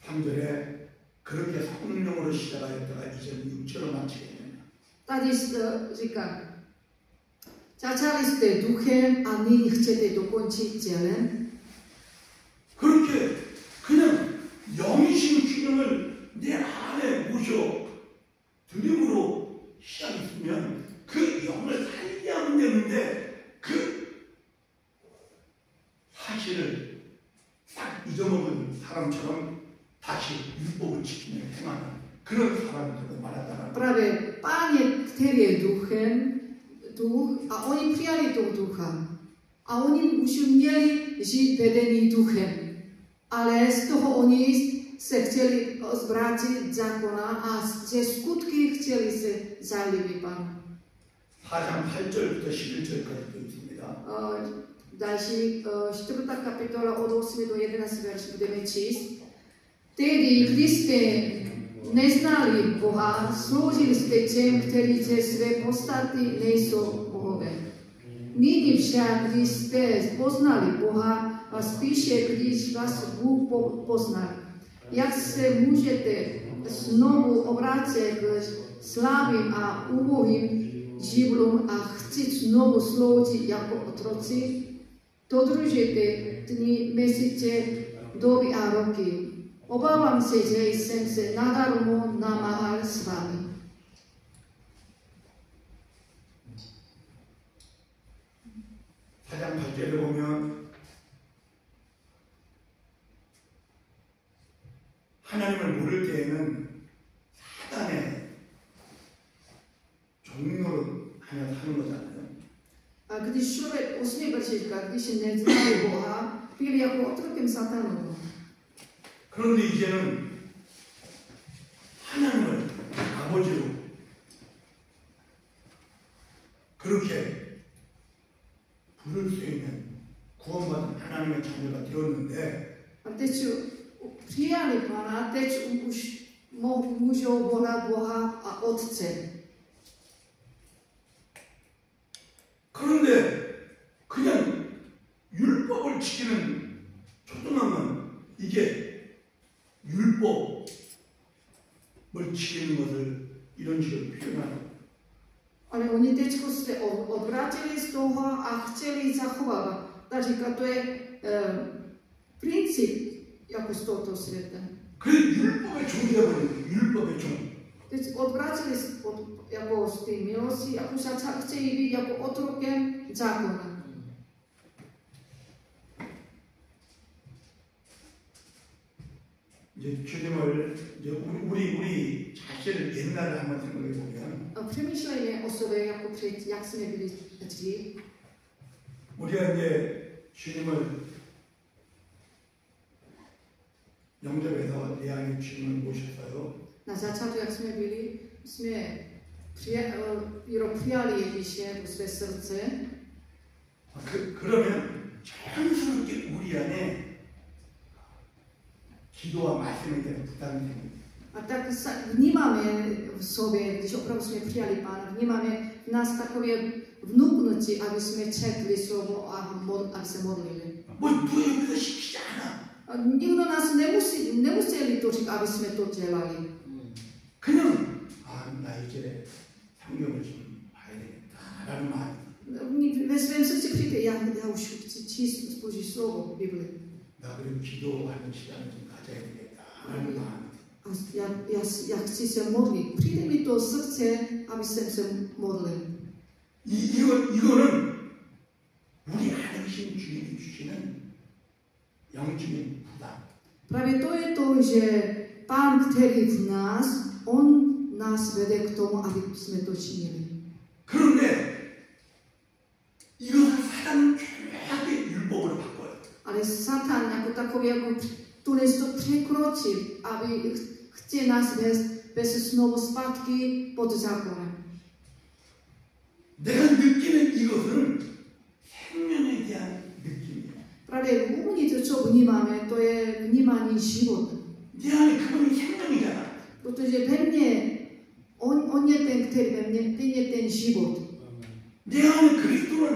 3절에 그렇게 성령으로 시작하였다가 이제 6절로 마치게 됩니다. Tady říká, začali jste duchem a nyní chcete dokončit tělem. 그렇게 그냥 영이신 주님을 내 안에 모셔 드림으로 시작했으면 그 영을 살게 하면 되는데 그 사실을 딱 잊어먹은 사람처럼 다시 율법을 지키며 행하는 그런 사람들도 많았다는 거예요. Právě Pán je, který je duchem, duch, a oni přijali toho ducha. A oni už měli žít vedený duchem. Ale z toho oni se chtěli zvrátit zákona a ze skutky chtěli se zalíbit Pánu. 4장 8절부터 11절까지 또 있습니다. Další 4. kapitola od 8 do 11 verš budeme číst. Tedy, když jste neznali Boha, sloužili jste těm, kteří ze své podstaty nejsou bohové. Nyní však, když jste poznali Boha, a spíše, když vás Bůh poznal, jak se můžete znovu obrátit k slabým a ubohým živlům a chtít znovu sloužit jako otroci? Dodržujte dny, měsíce, doby a roky. Obávám se, že jsem se nadarmo namáhal s vámi. 사장 8절에 보면 하나님을 모를 때에는 사단의 종로로 ščovek osmije vršilka, když neznají Boha, byli jako otrokem satanovu. 그런데 이제는 하나님을 아버지로 그렇게 부를 수 있는 구원받은 하나님의 자녀가 되었는데 A teď přijali Pána, teď už můžou volat Boha a Otce. 그런데 그냥 율법을 지키는 초등학은 이게 율법을 지키는 것을 이런 식으로 표현하는 Ale oni teď se odvrátili z toho a chtěli zachovávat. Ta říká, to je princip jako z tohoto světa. 그 율법의 종이 되어버린 율법의 종. Teď odvrátili jako z té milosti a už chtějí být jako otrokem zákona. 이제 주님을 이제 우리 자신을 옛날에 한번 생각해 보면 Přemýšlejme o sobě jako před, jak jsme byli dřív. 우리가 이제 주님을 영접해서 내 안에 주님을 모셨어요. Na začátku, jak jsme byli, jsme přijali Ježíše do své srdce. 그러면 자연스럽게 우리 안에 기도와 말씀에 대한 부담이 생깁니다. A tak vnímáme v sobě, když opravdu jsme přijali Pána, vnímáme v nás takové vnuknutí, aby jsme četli slovo a aby se modlili. 뭐 누가 여기서 시키지 않아. Nikdo nás nemuseli to říct, aby jsme to dělali. 그냥 나 이제 성경을 좀 봐야 되겠다라는 마음. Ve svém srdci přijde, já už chci číst Boží slovo, Bibli. 나 그리고 기도하는 시간을 좀 가져야 되겠다라는 마음. Já chci se modlit. Přijde mi to srdce, aby jsem se modlil. 이거는 우리 안에 계신 주님이 주시는 영적인 부담. Právě to je to, že Pán, který v nás, on nás vede k tomu, aby jsme to činili. 그런데 이것을 사단은 죄악의 율법으로 바꿔요. Ale Satan jako takový, jako to překročil, aby chtěl nás vést znovu zpátky pod zákonem. 내가 느끼는 이것은 생명에 대한 느낌이에요. Právě uvnitř, co vnímáme, to je vnímání života. 내 안에 그분이 생명이잖아. Protože ve mně, on je ten, který ve mně, ten je ten život. 내 안에 그리스도는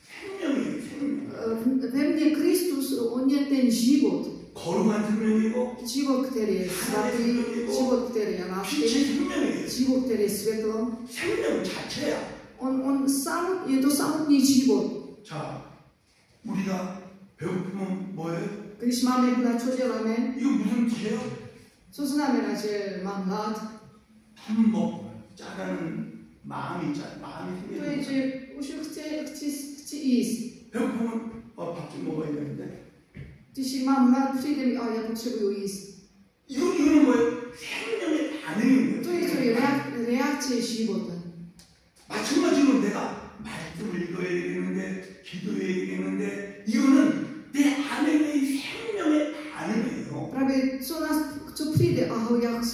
생명이에요, 생명. Ve mně Kristus, on je ten život. 거룩한 생명이고 Život, který je svatý, život, který je lásky, život, který je světlo. 생명 자체야. On sám, je to samotný život. 자, 우리가 배고프면 뭐예요? Když máme hlad, co děláme? 이거 무슨 뜻이에요? Co znamená, že mám hlad? 밥 먹자라는 마음이 있잖아요. 마음이 To je, 생기는 že už chci jíst. 배고프면 밥 좀 먹어야 되는데 Když mám hlad, přijde mi, já potřebuji jíst. 이거는 뭐예요? 생명의 반응인 To je 거예요. reakce života. 마찬가지로 내가 말씀을 읽어야 되겠는데 기도해야 되겠는데 이거는 내 안에 생명의 반응이에요. Právě co přijde, já už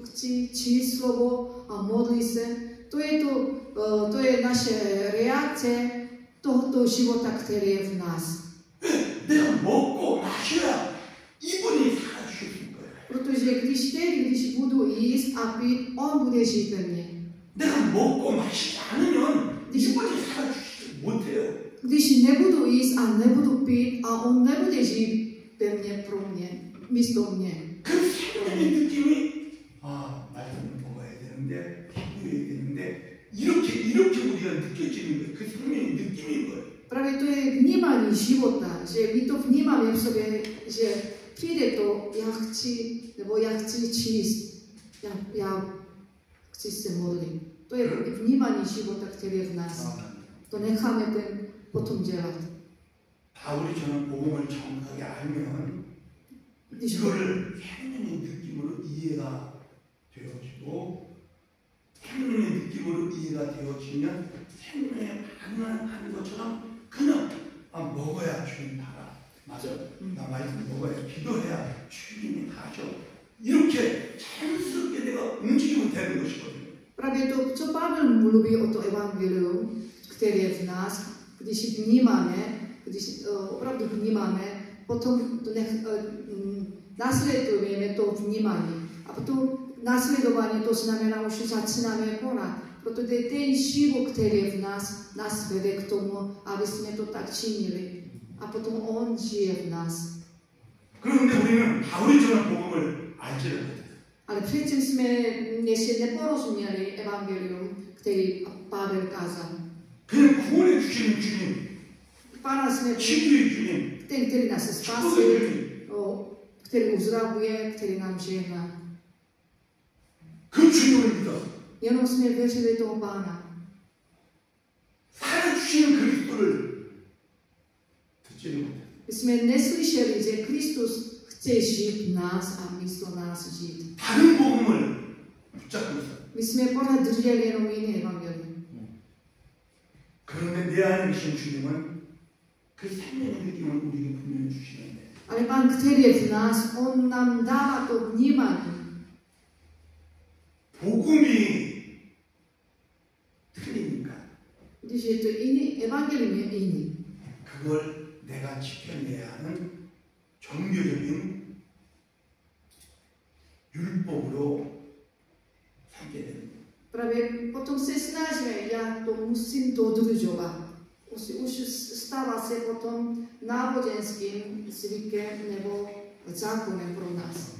chci číst slovo a modlit se, to je naše reakce tohoto života, který je v nás. 내가 먹고 마셔야 이분이 살아주실 거예요. Protože když budu jíst a pít, on bude žít ve mně. 내가 먹고 마시지 않으면 이분이 살아주시지 못해요. Když nebudu jíst a nebudu pít a on nebude žít ve mně pro mě, místo mě. 그 생명의 느낌이 말씀을 먹어야 되는데 기도해야 되는데 이렇게 우리가 느껴지는 거예요. 그 생명의 느낌인 거예요. Právě to je vnímání života, že my to vnímáme v sobě, že přijde to, já chci číst, já chci se modlit. To je vnímání života, který je v nás. To necháme ten potom dělat. 바울이처럼 복음을 정확하게 알면 이거를 생명의 느낌으로 이해가 되어지고 생명의 느낌으로 이해가 되어지면 생명의 가능한 것처럼 그냥 먹어야 주님 달아. 맞아. 나 말씀 먹어야 기도해야 주님이 다 하셔. 이렇게 자연스럽게 내가 움직이면 되는 것이거든요. Prawie to, co Paweł mówi o to Ewangelium, które jest w nas, gdy się wнимamy, gdy się naprawdę wнимamy, potem naśladujemy to wнимanie, a potem naśladowanie to znamená, że zaczynamy konać. Proto ten żywot, który w nas wede k tomu, abyśmy to tak czynili, a potem On żyje w nas. 그런데 우리는 바울이처럼 복음을 알지를 못해요. Ale przecież my jeszcze nie porozumieli Ewangelium, który Paweł kazał. 그냥 구원해 주시는 주님, Pana sme 치유의 주님, ten, który nas 축복의 spasił, 주님, który uzdrawuje, który nam żegna. 그 주님을 믿어 Jenom sme wierzyli toho Pana. 살아주시는 그리스도를 듣지를 못해요. Myśmy nie słyszeli, że Chrystus chce żyć w nas, a místo nas żyć. 다른 복음을 붙잡고 있어요. Myśmy pořád drželi jenom jiné Evangelium. 그런데 내 안에 계신 주님은 그 생명의 느낌을 우리에게 분명히 주시는데 Ale Pan, který je v nás, On nám dává to vnímání. 복음이 틀리니까 Když je to jiný, Evangelium je jiný. 그걸 내가 지켜내야 하는 종교적인 율법으로 삼게 됩니다. Právě potom se snažíme, já to musím dodržovat. Už stává se potom náboženským zvykem nebo zákonem pro nás.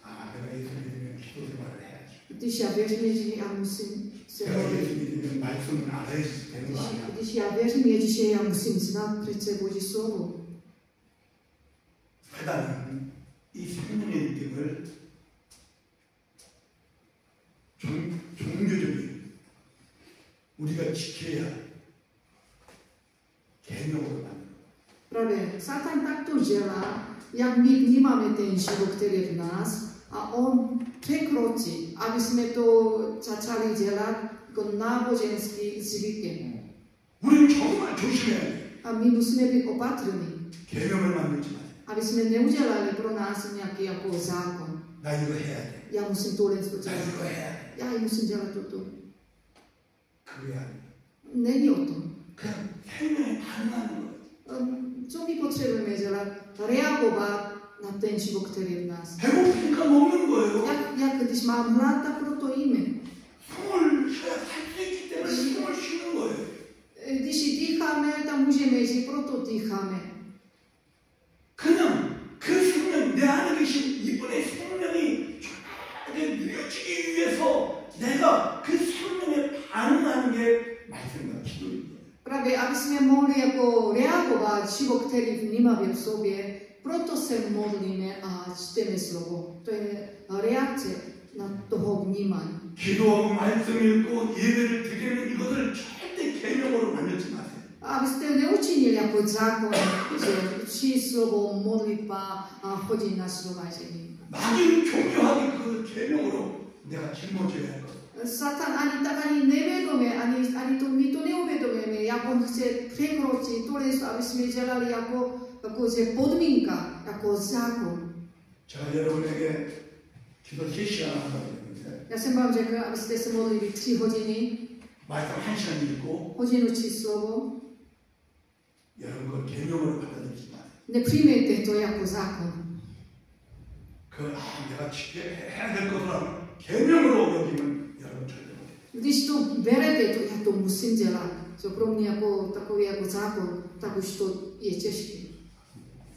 내가 예수 믿으면 기도 생활을 해야지. Když já věřím, že já musím se 내가 modlit. 예수 믿으면 말씀을 알아야지 되는 거 아니야. Když já věřím Ježíše, já musím znát přece Boží slovo. 사단은 이 생명의 느낌을 종교적인 우리가 지켜야 계명으로 만들어. Právě Satan takto dělá, jak my vnímáme ten život, který je v nás, a on překročí, aby jsme to začali dělat jako náboženský zvykem. 우리는 정말 조심해야 돼. A my musíme být opatrní, 계명을 만들지 마. aby jsme neudělali pro nás nějaký jako zákon. 나 이거 해야 돼. Já musím tohle 나 dělat. 이거 해야 돼. Já musím dělat toto. 그게 아니야. Není o tom. 그냥 생명에 반응하는 거야. Co my potřebujeme dělat? Reagovat na ten život, který je v nás. 배고프니까 먹는 거예요. Jak když mám hlad, tak proto jíme. 숨을 쉬어야 살 수 있기 때문에 숨을 쉬는 거예요. Když dýcháme, tam můžeme žít, proto dýcháme. 그냥 그 생명, 내 안에 계신 이분의 생명이 정확하게 누려지기 위해서 내가 그 생명에 반응하는 게 말씀과 기도입니다. Právě, aby jsme mohli jako reagovat život, který vnímáme v sobě, proto se modlíme a čteme slovo. To je reakce na toho vnímání. 기도하고 말씀 읽고 예배를 드리는 이것을 절대 계명으로 만들지 마세요. Abyste neučinili jako zákon, že učí slovo, modlitba a chodí na shromáždění. 나는 교묘하게 그 계명으로 내가 짊어져야 할 것. Satan ani nevědomé, ani to my to neuvědomíme, jak on chce překročit tohle, aby jsme dělali jako že podmínka, jako zákon. 제가 여러분에게 기도 3시간 한다고 했는데 Já jsem vám řekl, abyste se modlili 3 hodiny, 말씀 1시간 읽고 hodinu číst slovo. 여러분 그 계명으로 받아들이지 마세요. Nepřijmejte to jako zákon. 내가 지켜야 될 것을 계명으로 여기면 여러분 절대 못해요. Když to berete, to já to musím dělat, co pro mě jako takový jako zákon, tak už to je těžké.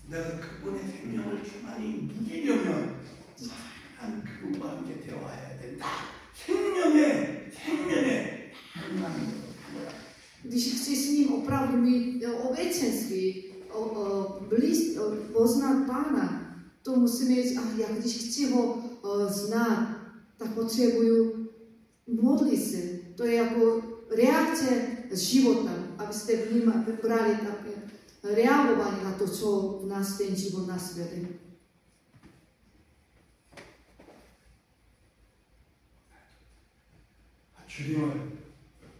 내가 그분의 생명을 충만히 누리려면 한 그분과 함께 대화해야 된다. 생명에 반응하는 거야. Když chci s ním opravdu mít obecenství, poznat Pána, to musím říct, já když chci ho znát, tak potřebuju modlit se. To je jako reakce z života, abyste brali také reagovali na to, co v nás ten život nás vede.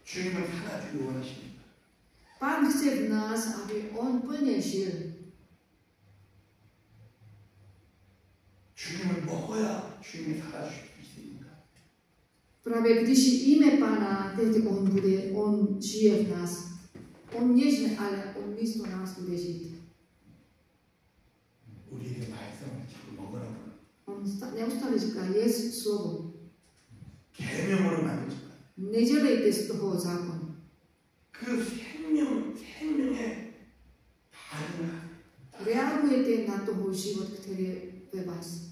주님을 살아주기 원하십니다. Пан chce v nás, aby on plne žil. 주님을 먹어야 주님이 살아주실 수 있습니다. Práve když jíme Pána, tedy on žije v nás. On nežije, ale on místo nás bude žít. 우리에게 말씀을 자꾸 먹으라고. On neustále říká, jest slovo. 계명으로 만들어줄 거예요. Nedělejte z toho zákon. 그 생명의 반응을 Reagujete na toho život, který je ve vás.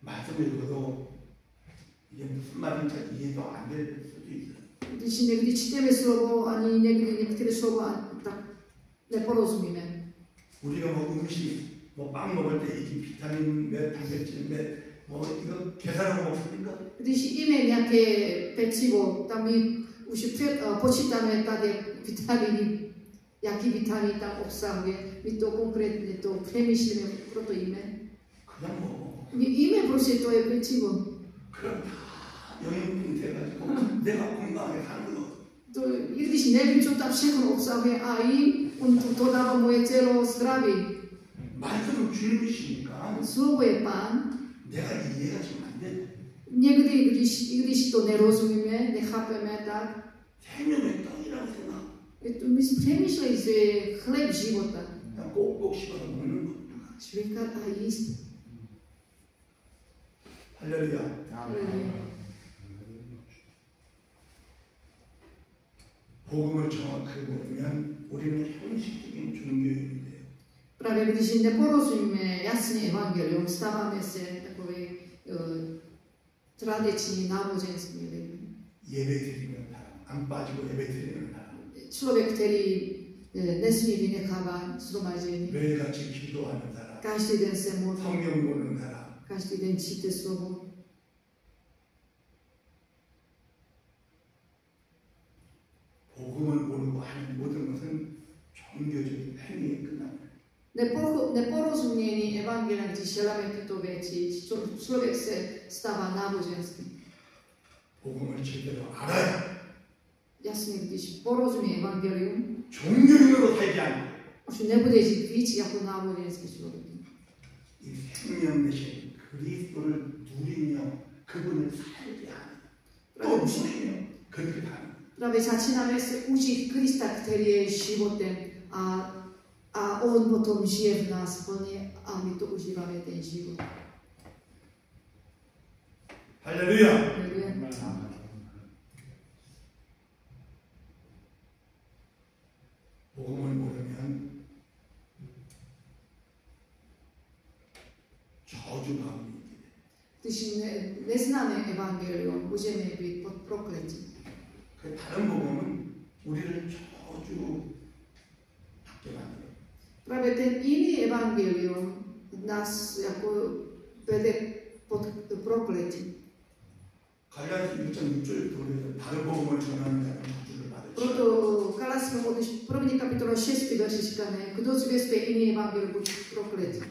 말씀을 읽어도 이게 무슨 말인지 이해도 안 될 수도 있어요. Když někdy čteme slovo, ani někdy některé slova tak neporozumíme. 우리가 뭐 음식, 뭐 빵 먹을 때 이게 비타민 몇, 단백질 몇, 뭐 이거 계산하고 먹습니까? Když jíme nějaké pečivo, tam my už počítáme tady vitaminy, jaký vitamin tam obsahuje. My to konkrétně to přemýšlíme, proto jíme. 그냥 먹어. My jíme prostě to je pečivo. 그럼 다 영양분이 돼가지고 내가 건강하게 사는 거. To, i když nevím, co tam všechno obsahuje a jím, on to dává moje tělo zdraví. 말씀은 주님이시니까 Slovo je Pán. 내가 이해가 지금 안 돼. Někdy, když to nerozumíme, nechápeme tak, 생명의 떡이라고 생각. my si přemýšleli, že je chléb života. 그냥 꼭꼭 씹어서 먹는 거. Čvíkat a jíst. 할렐루야. 복음을 정확하게 모르면 우리는 형식적인 종교인이 돼요. Právě když neporozumíme jasně evangelium, stáváme se takové tradiční náboženský lidé. 예배 드리는 사람, 안 빠지고 예배 드리는 사람. Člověk, který nesmí vynechávat shromáždění. 매일같이 기도하는 사람. Každý den se modlí. 성경 보는 사람. Každý den číte slovo. 복음을 모르고 하는 모든 것은 종교적인 행위에 끝납니다. Neporozumění evangelia, když děláme tyto věci, člověk se stává náboženským. 복음을 제대로 알아야 Jasně, když porozumí evangelium, 종교인으로 살지 않고 už nebude žít víc jako náboženský člověk. 이 생명 대신 그리스도를 누리며 그분을 살게 하는 또 누리며 그렇게 하는 Právě začínáme se učit Krista, který je životem a on potom žije v nás plně a my to užíváme ten život. 할렐루야. 복음을 모르면 저주가 Když neznáme evangelium, můžeme být pod prokletím. 그 다른 복음은 우리를 저주받게 만들어요. Právě ten jiný evangelium nás jako vede pod prokletím. 갈라디아 1.6절 도래에서 다른 복음을 전하는 자는 저주를 받을 Proto Galackým první kapitola 6. verši říkáme, kdo zvěstuje jiný evangelium, buď prokletí.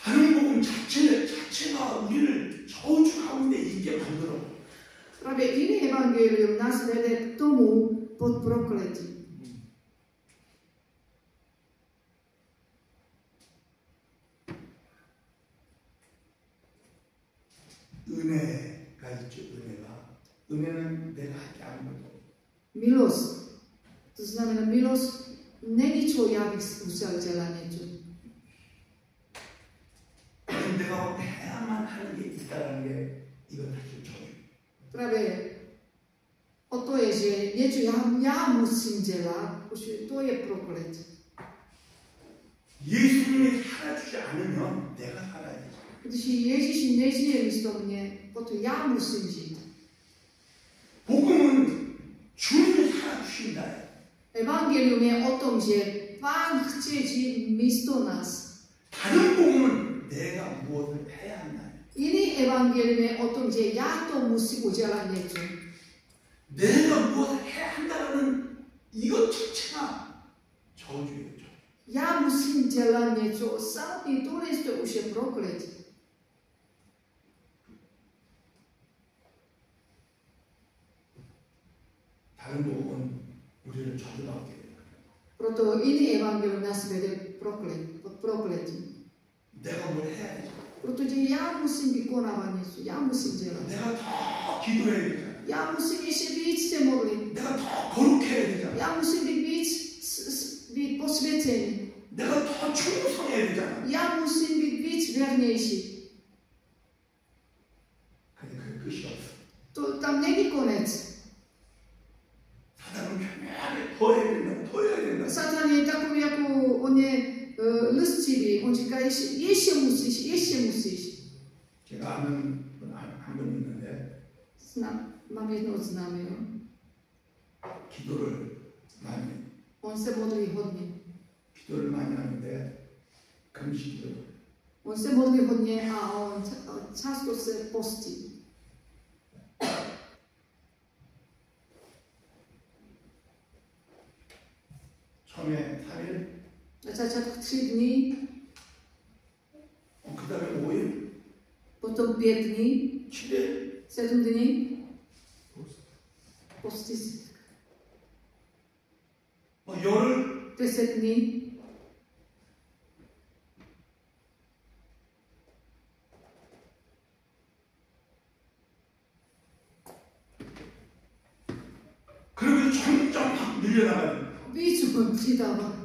다른 복음 자체가 우리를 저주 가운데 있게 만들어. Právě jiný evangelium nás vede k tomu pod prokletí. 은혜가 있죠. 은혜는 내가 할게 아무것도. Milost. To znamená, milost není čo já bych musel dělat něco. 내가 해야만 하는 게 있다는 게 이건 사실 저주. Právě o to je, že něco já musím dělat, už to je prokletí. 예수님이 살아주지 않으면 내가 살아야 돼. Když Ježíš nežije místo mě, potom já musím žít. 복음은 주님이 살아주신다. Evangelium je o tom, že Pán chce žít místo nás. 다른 복음은 내가 무엇을 해야 한다. Jiný evangelium je o tom, že já to musím udělat něco. 내가 무엇을 해야 한다는 이것 자체가 저주예요. Já musím dělat něco, samotný to už je prokletí. 다른 복음은 우리 우리를 저주받게 됩니다. Proto iný evangelium nás vede prokletí. 내가 뭘 해야 되지? Protože já musím vykonávat něco, já musím dělat. 내가 더 기도해야 되잖아. Já musím ještě víc se modlit. 내가 더 거룩해야 되잖아. Já musím být být posvěcený. 내가 더 충성해야 되잖아. Já musím být víc věrnější. 근데 그게 끝이 없어. To tam není konec. 사단은 편하게 더 해야 된다, 더 해야 된다. Satan je takový, jako on je lstivý. On říká, ještě musíš. 제가 아는 분 한 분 있는데 Mám jednoho známého. 기도를 많이 On se modlí hodně. 기도를 많이 하는데 금식기도. On se modlí hodně a on často se postí. 처음에 3일, Na začátku 3 dní, 그 다음에 5일, potom 5 dní, 7일, 7 dní. Postí se. 열흘, 10 dní. 그러면 점점 확 늘려나가요. Víc on přidává.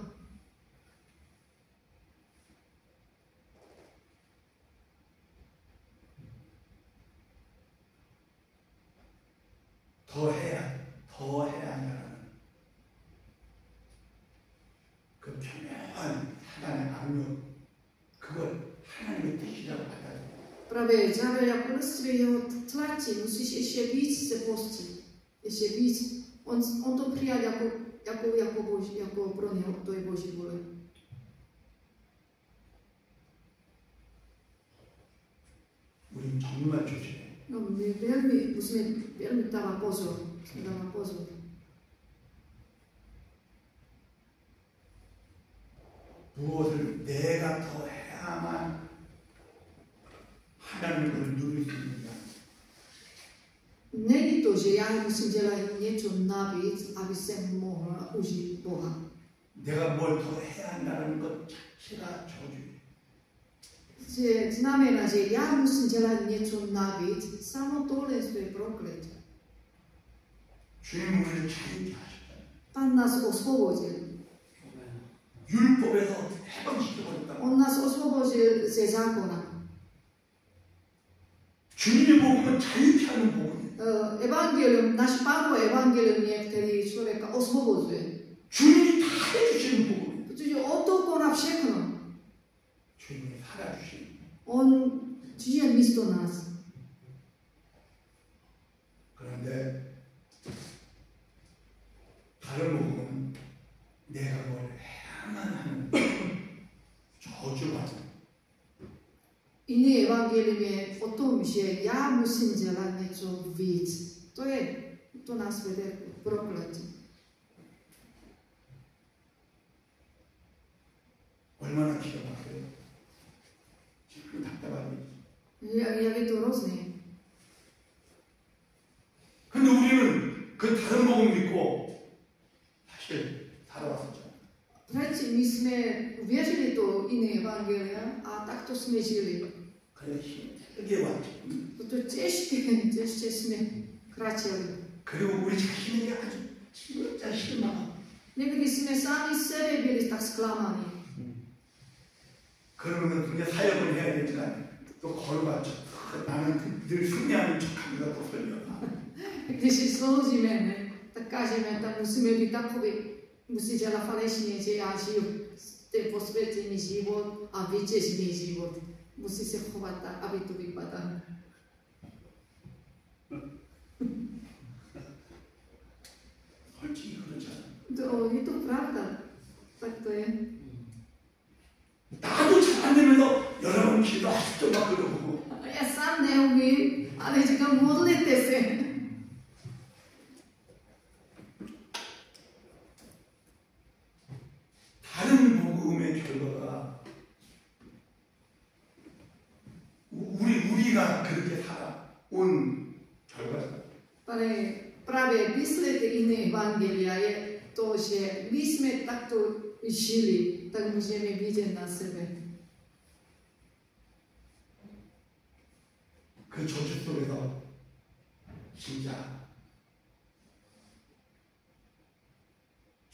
더 해야 한다는 그 평안한 하나님의 압력, 그걸 하나님의 뜻이라고 받아들여요. Právě závěr jako lství jeho tlačí, musíš ještě víc se postit. Ještě víc. On to přijal jako pro něho, to je Boží vůle. 우리는 정말 조심해. No, my musíme velmi dávat pozor. 무엇을 내가 더 해야만 하나님을 누릴 수 있느냐. Není to, že já musím dělat něco navíc, aby jsem mohla užít Boha. 내가 뭘 더 해야 한다는 것 자체가 저주예요. Že znamená, že já musím dělat něco navíc, samo tohle je prokletí. 주님 우리를 자유케 하셨다. Pán nás osvobodil. 율법에서 해방시켜버렸다. On nás osvobodil ze zákona. 주님의 복음은 자유케 하는 복음이에요. Evangelium, náš Pánov evangelium je, který člověka osvobozuje. 주님이 다 해주시는 복음이에요. Protože on to koná všechno. 주님이 살아주시는. On žije místo nás. 그런데 다른 복음은 내가 뭘 해야만 하는 저주받는. Jiný evangelium je o tom, že já musím dělat něco víc. To nás vede k prokletí. 얼마나 기가 막혀요. 지금 답답하니. Jak je to hrozný. 근데 우리는 그 다른 복음 믿고 사실 살아왔었죠. Předtím my jsme uvěřili to jiné evangelia a takto jsme žili. 그래 힘들게 왔죠. To těžké jsme kráčeli. 그리고 우리 자신에게 아주 진짜 실망하고. Někdy jsme sami sebe byli tak zklamaní. 그러면 이제 사역을 해야 되니까 또 걸어봤죠. 나는 늘 승리하는 척합니다. 또 설명. Když sloužíme, ne, tak kažeme, tak musíme být takový, musí dělat falešně, že já žiju ten posvěcený život a vítězný život. Musí se chovat tak, aby to vypadalo. 솔직히 그렇잖아. To je to pravda. Tak to je. 나도 잘 안 되면서 여러분 기도하시죠 막 그러고. Já sám neumím, ale říkám, modlete se. 다른 복음의 결과가 우리가 그렇게 살아온 결과다. Ale právě výsledek jiné evangelia je to, že my sme takto žili, tak môžeme vidieť na sebe. 그 저주 속에서 진짜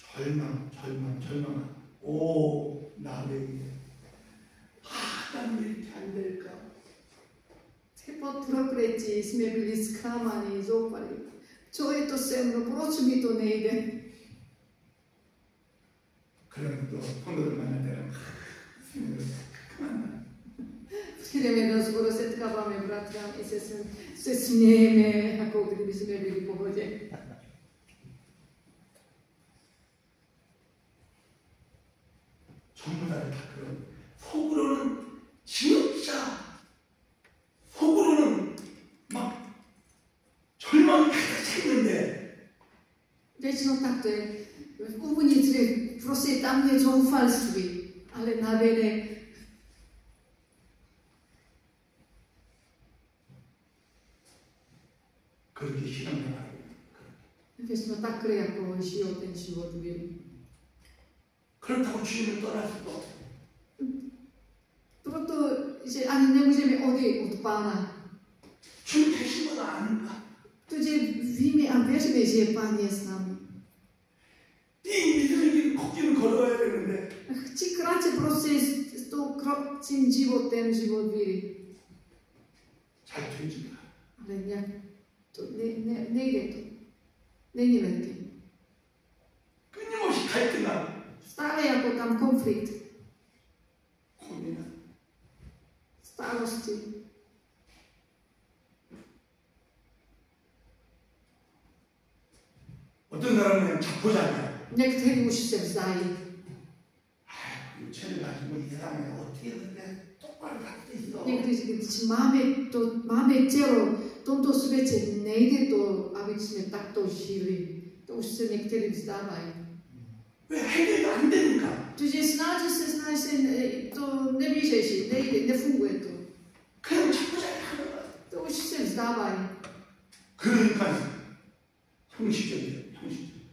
절망. 오, 나 왜 이래? 난 왜 이렇게 안 될까? Pod prokletí sme byli sklamaní, zoufali. Čo je to se mnou? Proč mi to nejde? 그러면 또 성도들 만날 때는 그만. Ideme do zboru, setkávame bratrami, se smiejeme, ako kdyby sme byli v pohode. 전부 다 그런 속으로는 진짜 속으로는 막 절망이 가득 찼는데 Väčšinou takto je. Uvnitř prostě tam je zoufalství, ale navenek 그렇게 신앙생활을 Veď takhle jako žijou ten život víry. 그렇다고 주님을 떠날 수도 없고 Proto, že ani nemůžeme odejít od Pána. 주님 계신 건 아는가? Protože víme a věříme, že Pán je s námi. 이 믿음의 길 걷기는 걸어가야 되는데 Chci krátce prostě tím životem, život víry. 잘 되지가 Ale nějak to nejde to. Není lehké. 끊임없이 갈등하고 Stále jako tam konflikt, 고민하고 stálosti. 어떤 사람은 자포자기야. Někteří už se vzdají. 유체를 가지고 이 세상에 어떻게 그렇게 똑바로 갈 수 있어? Někteří, když máme tělo, v tomto světě nejde to, aby jsme takto žili. To už se někteří vzdávají. 왜 해결이 안 되는가? Protože snaží se to nevyřešit, nejde, nefunguje to. 그냥 자포자기 하는 거야. To už se vzdávají. 그러니까 형식적이에요.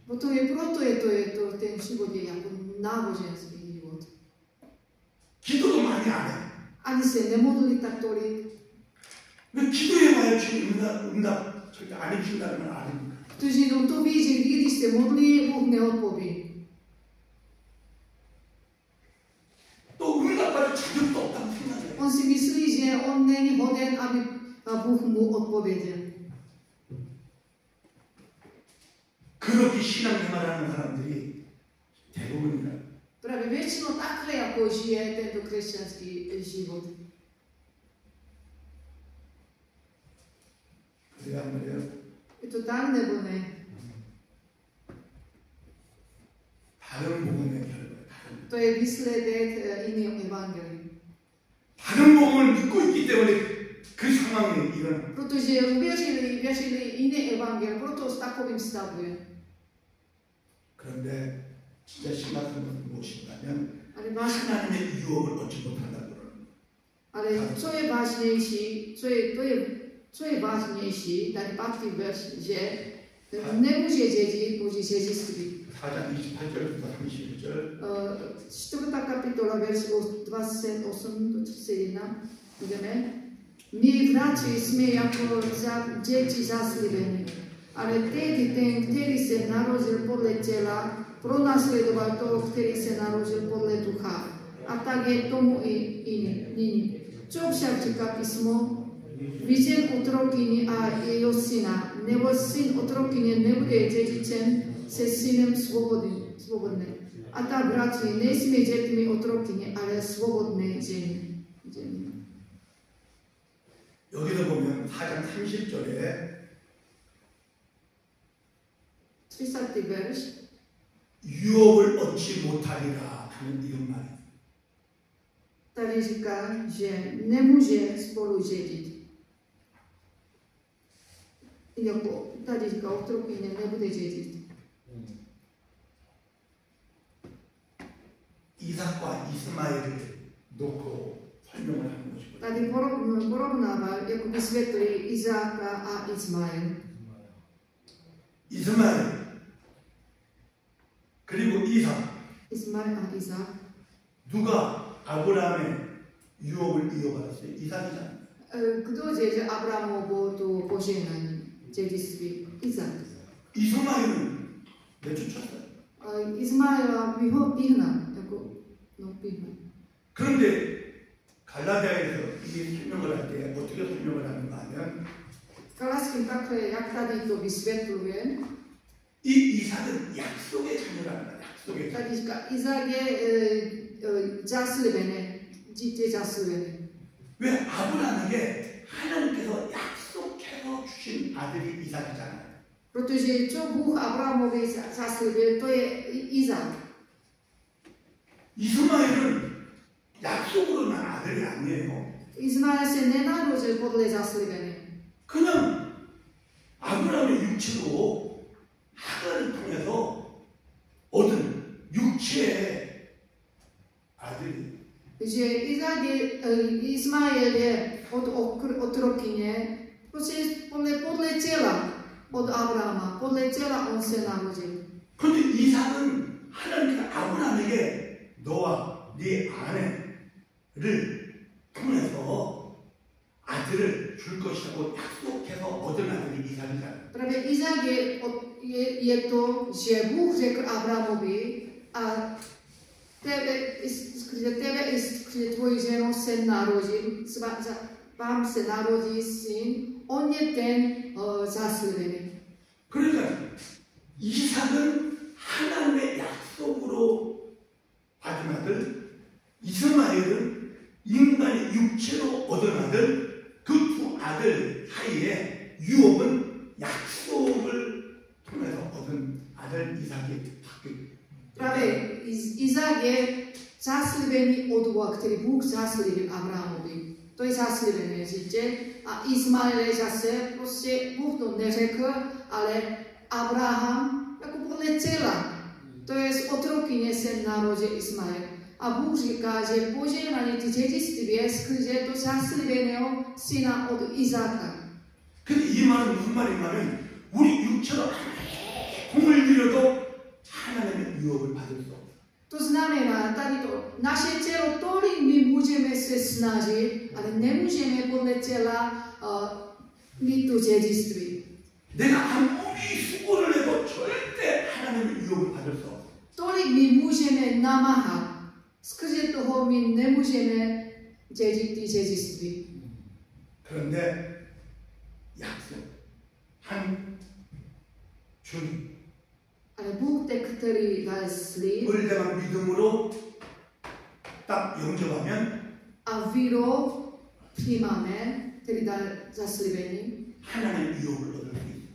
Proto je to ten život je jako náboženský život. 기도도 많이 안 해. Ani se nemodlí tak tolik. 왜 기도해봐야 주님 응답 절대 안 해준다는 걸 아닙니까? Protože on to ví, že když se modlí, Bůh neodpoví. 또 응답받을 자격도 없다고 생각해요. On si myslí, že on není hoden, aby Bůh mu odpověděl. 그렇게 신앙생활하는 사람들이 대부분이라. Právě většinou takhle jako žije tento křesťanský život. 그래야 말이에요. Je to tak nebo ne? 다른 복음의 결과. To je výsledek jiného evangelií. 다른 복음을 믿고 있기 때문에 그 상황이 일어나. Protože věřili jiné evangelium, proto s takovým stavuje. 그런데 진짜 심각한 것은 무엇인가면 Ale 하나님의 유혹을 얻지 못한다는 거예요. Ale co je vážnější, tady patří verš, že nemůže dědit Boží dědictví. 4장 28절부터 31절. 4. kapitola, verš 28 do 31. Budeme. My bratři jsme jako děti zaslíbení, ale tedy ten, který se narodil podle těla, pronásledoval toho, který se narodil podle ducha. A tak je tomu i nyní. Co však říká písmo? Viděl otrokyni a jeho syna, nebo syn otrokyně nebude dědičem se synem svobodný. A tak, bratři, nejsme dětmi otrokyně, ale svobodné ženy. 여기서 보면 4장 30절에 30. verš. 유업을 얻지 못하리라 하는 이런 말이. Tady říká, že nemůže spolu dědit. Jako tady říká, otrokyně nebude dědit. 이삭과 이스마엘을 놓고 설명을 하는 것이고. Tady porovnával, jako vysvětlí Izáka a Ismael. 이스마엘 이삭. 누가 아브라함의 유업을 이어받았어요? 이삭이잖아요. Kdo je Abrahamovo tu požehnanie, dědictví? Izak. 이스마엘은 내쫓았어요. Izmaela vyhnal, vyhnal. 그런데 갈라디아에서 이 설명을 할 때 어떻게 설명을 하는가 하면 Kalaským takhle, jak tady to vysvětluje, 이 이삭은 약속의 자녀라는 거야. 약속의 자녀. tady říká, Izak je zaslíbený, dítě zaslíbený. 왜 아브라함에게 하나님께서 약속해서 주신 아들이 이삭이잖아요. Protože co Bůh Abrahamovi zaslíbil, to je Izak. 이스마엘은 약속으로 난 아들이 아니에요. Izmael se nenarodil podle zaslíbení. 그냥 아브라함의 육체로 하나를 통해서 얻은 육체의 아들이. Že Izmael je od otrokyně, prostě podle těla od Abrahama, podle těla on se narodil. 그런데 이삭은 하나님께서 아브라함에게 너와 네 아내를 통해서 아들을 줄 것이라고 약속해서 얻은 아들이 이삭이잖아요. Právě Izák je to, že Bůh řekl Abrahamovi a tebe i skrze tvoji ženou se narodí, vám se narodí syn, on je ten zaslíbený. 그러니까 이삭은 하나님의 약속으로 받은 아들, 이스마엘은 인간의 육체로 얻은 아들, 그 두 아들 사이에 유업은 약속을 통해서 얻은 아들 이삭이 바뀌고. Právě Izák je zaslíbený od Boha, který Bůh zaslíbil Abrahamovi. To je zaslíbené dítě. A Ismael je zase, prostě Bůh to neřekl, ale Abraham, jako podle těla. To je z otrokyně se narodil Ismael. A Bůh říká, že požehnaný ty dědictví je skrze to zaslíbeného syna od Izáka. 근데 이 말은 무슨 말이냐면 우리 육체로 공을 들여도 하나님의 유업을 받을 수 없어. To znamená, tady to, naše tělo tolik my můžeme se snažit, ale nemůžeme podle těla mít to dědictví. 내가 아무리 수고를 해도 절대 하나님의 유업을 받을 수 없어. Tolik my můžeme namáhat, skrze toho my nemůžeme dědit ty dědictví. 그런데 약속 한 주님 Ale Bůh, který dal slib 을대만 믿음으로 딱 영접하면 a vírou přijímáme, který dal zaslíbení. 하나님의 유업을 얻을 수 있어.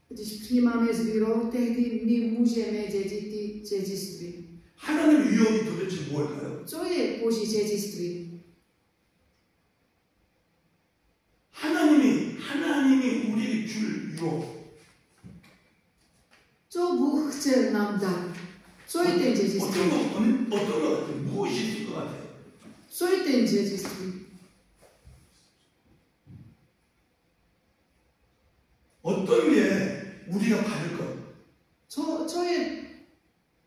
Když přijímáme s vírou, tehdy my můžeme dědit ty dědictví. 하나님의 유업이 도대체 무엇일까요? Co je Boží dědictví? 하나님이 우리에게 줄 유업. Co Bůh chce nám dát? Co je ten dědictví? 어떤 것 같아요? 무엇이 있을 것 같아요? Co je ten dědictví? 어떤 게 우리가 받을 것? Co je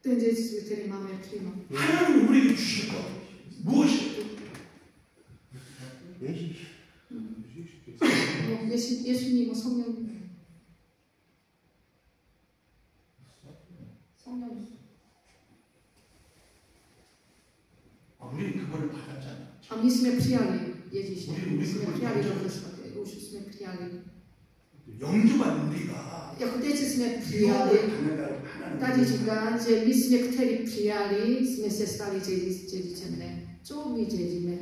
ten dědictví, který máme přijímat? 하나님이 우리에게 주실 것. 무엇이? 예수님, 성령. 우리는 그거를 받았잖아. A my jsme přijali Ježíše. 우리 My jsme 그걸 přijali 영접. Ducha Svatého. Už jsme přijali. 영접한 우리가 Jako teď jsme 유업을 přijali. 받는다고 Tady 하나님. říká, že my jsme, kteří přijali, jsme se stali dědičem. Ne. Co my dědíme?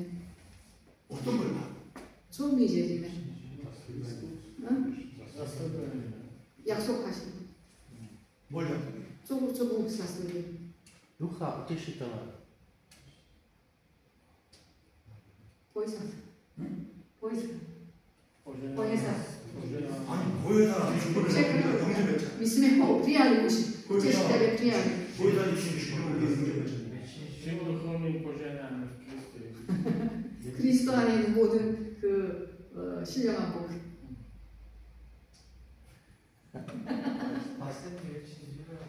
어떤 걸 받아? Co my dědíme? Jak souhlasí? 뭘 받아? Co Bůh zaslíbil? Ducha Utešitele. Pojď se. 아니 보혜사랑 주님을 영접했잖아. My jsme ho přijali už. Těž tebe přijali. 보혜사님 주님을 영접했잖아. Všem duchovním požehnám v Kristu. 그리스도 안에 있는 모든 그 신령한 복.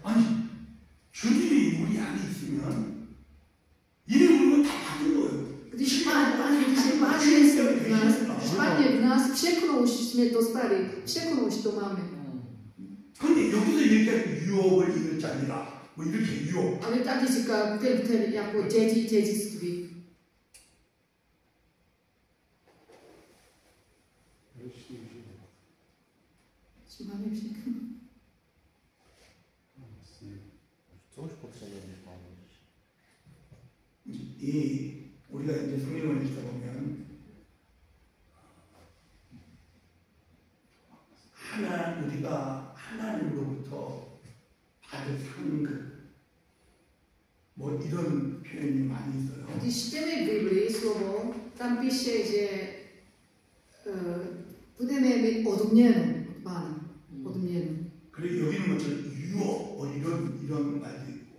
아니 주님이 우리 안에 있으면 všechno už jsme dostali, všechno už to máme. 근데 여기서 얘기하는 유업을 잃을 자니라 뭐 이렇게 유업. Ale tady říká, ten jako dědictví. Co máme všechno? Co už potřebuješ, Pán Ježíš? 이 우리가 이제 성경을 읽다 보면 우리가 하나님으로부터 받을 상급 뭐 이런 표현이 많이 있어요. Když čteme v Biblii slovo, tam píše, že budeme mít odměnu od Pána. Odměnu. 그리고 여기는 뭐처럼 유업 뭐 이런 말도 있고.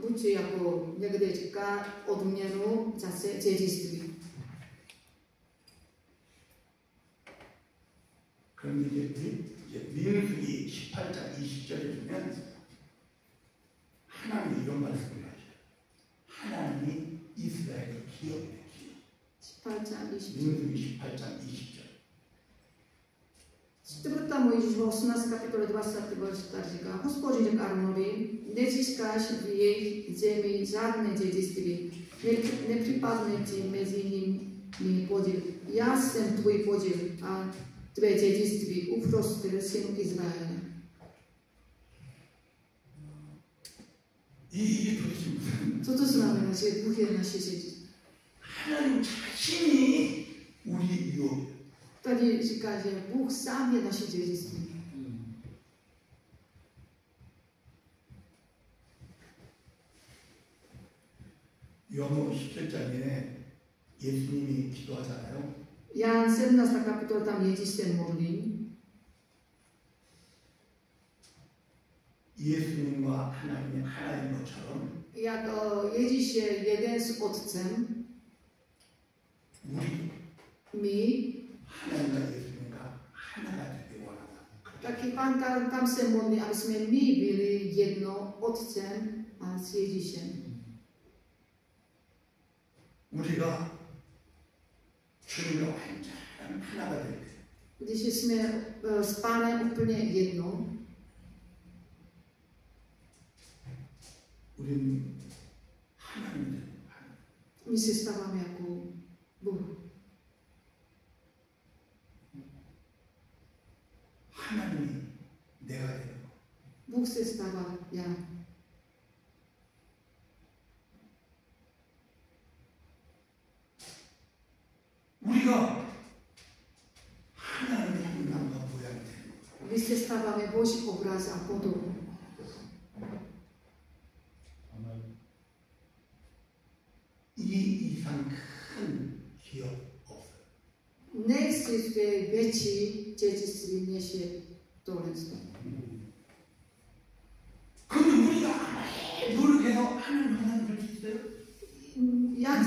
Buď jako někde říká odměnu zase dědictví. 그런데 이제 민수기 18장 20절에 보면 하나님이 이런 말씀을 하셔요. 하나님이 이스라엘을 기업이래 기업. 18장 20절. 민수기 18장 20절. 4. Mojžíšova 18. kapitola 20. verš tak říká, Hospodin řekl Aronovi, nezískáš v jejich zemi žádné dědictví, nepřipadne ti mezi nimi podíl. Já jsem tvůj podíl a tvé dědictví uprostřed synů Izraele. Co to znamená, že Bůh je naše dědictví? 하나님 자신이 우리 유업. Tady říká, že Bůh sám je naše dědictví. 요한복음 17장에 예수님이 기도하잖아요. Jan 17. kapitola, tam Ježíš se modlí. 예수님과 하나님이 하나인 것처럼 Jak Ježíš je jeden s Otcem, my 하나님과 예수님과 하나가 되기 원한다. taky Pán tam se modlí, aby jsme my byli jedno Otcem a s Ježíšem. 우리가 주님과 완전 하나가 될 때, Když jsme s Pánem úplně jedno, 우리는 하나님이 되는 거야. my se stáváme jako Bůh. 하나님이 내가 되는 거. Bůh se stává já. 우리가 하나님의 형상과 모양이 되는 거. My se stáváme Boží obraz a podobu. 이 이상 큰 기업 없어요. Neexistuje větší dědictví, než je tohle. 근데 우리가 아무리 노력해서 하나님 형상을 볼 수 있어요? Jak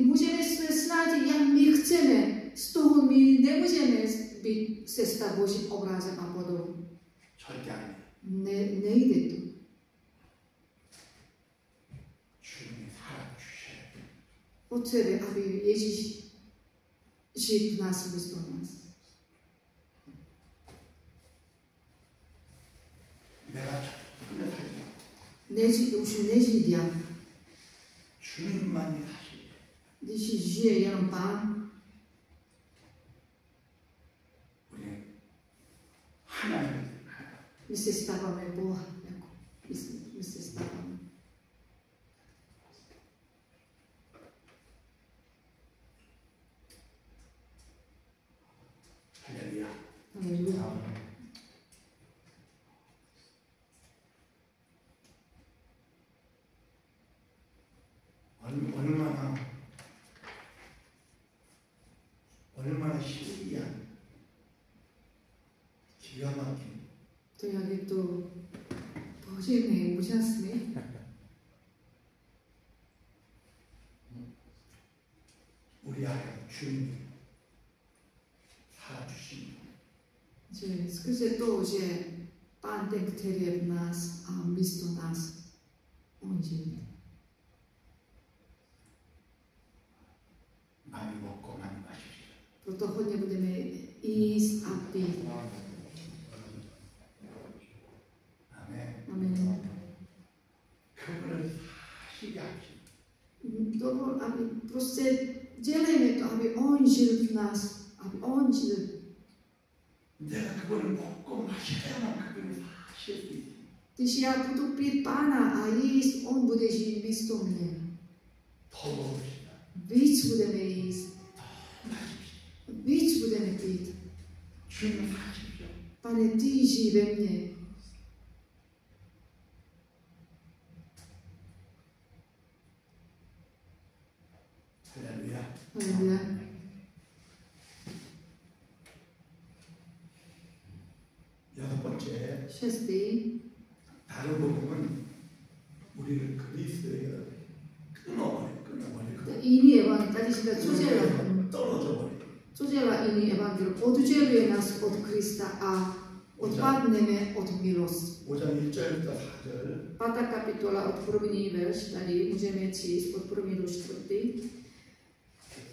můžeme se snažit, jak my chceme, z toho my nemůžeme být se stát Božím obrazem a podobou. 절대 안 돼. Nejde to. 주님이 살아주셔야 돼. Potřebuje, aby Ježíš žil v nás, místo nás. 내가 전혀 살지. Už nežít já. 주님만이 사실. Když žije jenom Pán, 우리는 하나님. my se stáváme Boha. Jako, my se stáváme. 할렐루야. Aleluja. 얼마나 신기한 기가 막힌 To jak je to boží úžasný. 우리 안에 주님이 살아주신 Že skrze to, že Pán ten, který je v nás a místo nás, on žije. 많이 먹고 많이 마십시오. proto hodně budeme jíst a pít. Amen. Dovol, aby prostě dělejme to, aby on žil v nás, aby on žil. Když já budu pít Pána a jíst, on bude žít místo mě. Víc budeme jíst. Víc budeme pít. Pane, ty žij ve mně. Halleluja. 여섯 번째, šestý. 다른 복음은 우리를 그리스도에게 끊어버려. Jiný evangel, tady říká, 떨어져 버려. co dělá jiný evangel? Odděluje nás od Krista a odpadneme od milosti. 5장 1절부터 4절. 5. kapitola od první verš, tady můžeme číst od 1. do 4.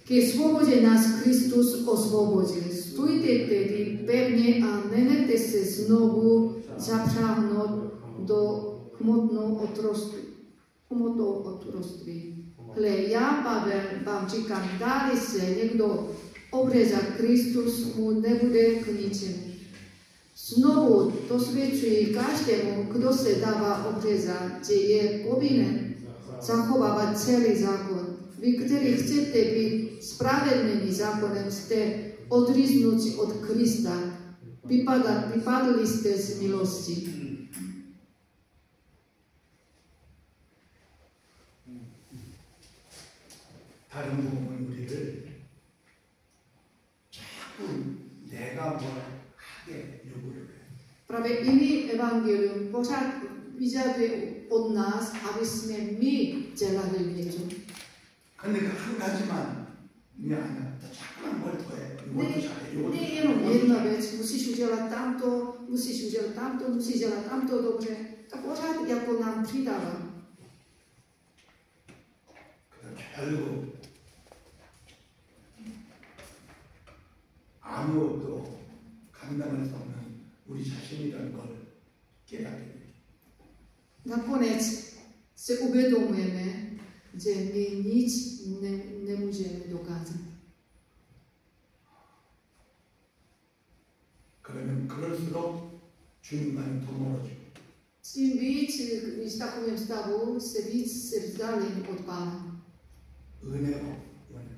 Ke svobodě nás Kristus osvobodil. Stůjte tedy pevně a nenechte se znovu zapřáhnout do hmotného otroctví. Hle, já, Pavel, vám říkám, dáli se někdo obřezat, Kristus mu nebude k ničemu. Znovu to svědčuji každému, kdo se dává obřezat, že je povinen zachovávat celý zákon. Vy, kteří chcete být spravedlněni zákonem, jste odříznuti od Krista. Vypadli jste z milosti. 다른 부분은 우리를 자꾸 내가 뭘 하게 요구를 해. Právě jiný evangelium pořád vyžaduje od nás, aby jsme my dělali něco. 근데 그 한 가지만 아니야. 자꾸만 뭘 더해. 이것도 잘해. 이것도 Nejenom jedna věc, musíš udělat tamto, musíš dělat tamto dobře. Tak pořád jako nám přidává. 결국 아무것도 감당할 수 없는 우리 자신이라는 걸 깨닫게 돼요. Nakonec se uvědomujeme, že my nic nemůžeme dokázat. 그러면 그럴수록 주님과는 더 멀어지고. Čím víc v takovém stavu se víc se vzdálím od Pána. 은혜로.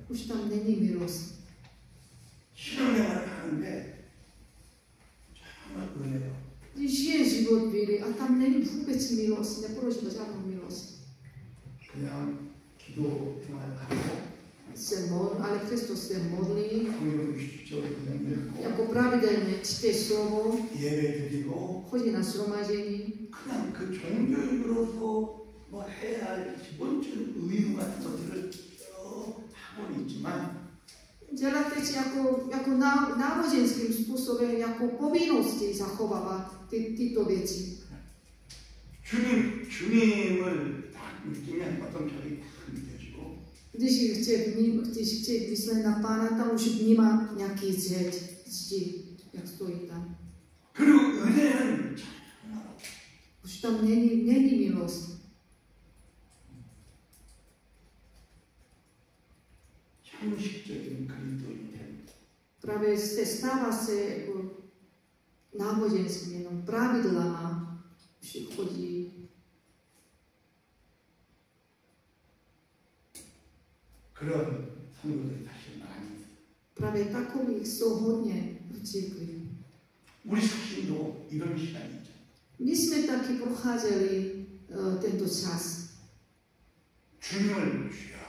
Už tam není milost. 신앙생활을 하는데 정말 은혜로. Když žije život víry a tam není vůbec milost, neprožívá žádnou milost. 그냥 기도 생활하고 Se modlí, ale přesto se modlí. 성경 쉽죠 그냥 읽고. Jako pravidelně čte slovo. 예배 드리고. chodí na shromaždění. 그냥 그 종교인으로서 뭐 해야 할 기본적인 의무 같은 것들을 하고는 있지만. Dělat teď jako náboženským způsobem, jako povinnosti zachovávat tyto věci. 주님을 딱 느끼면 어떤 적이 딱 느껴지고. Když chce myslet na Pána, tam už vnímá nějaký zdi, jak stojí tam. 그리고 은혜는 už tam není milost. 형식적인 그리스도인이 됩니다. Právě se stává se jako náboženským, jenom pravidlama, vše chodí. 그런 성도들이 사실 많이 있어요. Právě takových jsou hodně v církvi. 우리 자신도 이런 시간이 있죠. My jsme taky procházeli tento čas. 주님을 주여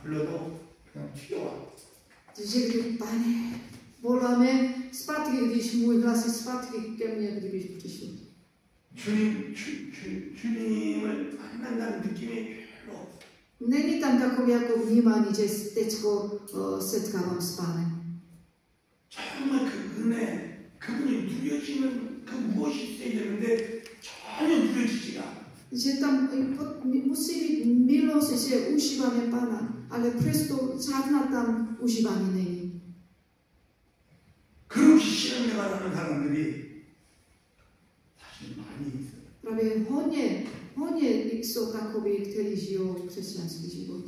불러도 그냥 튀어와. Takže když Pane, voláme zpátky, když můj hlas je zpátky ke mně, kdybyš přišel. 주님을 만난다는 느낌이 별로 없어요. Není tam takové jako vnímání, že teďko setkávám s Pánem. 정말 그 은혜, 그분이 누려지는 그 무엇이 있어야 되는데 전혀 누려지지가 않아요. Že tam musí být milost, že užíváme Pána, ale přesto žádná tam užívání není. 생활하는 사람들이 사실 많이 있어요. Prawie hodně jsou takoví, kteří žijou křesťanský život.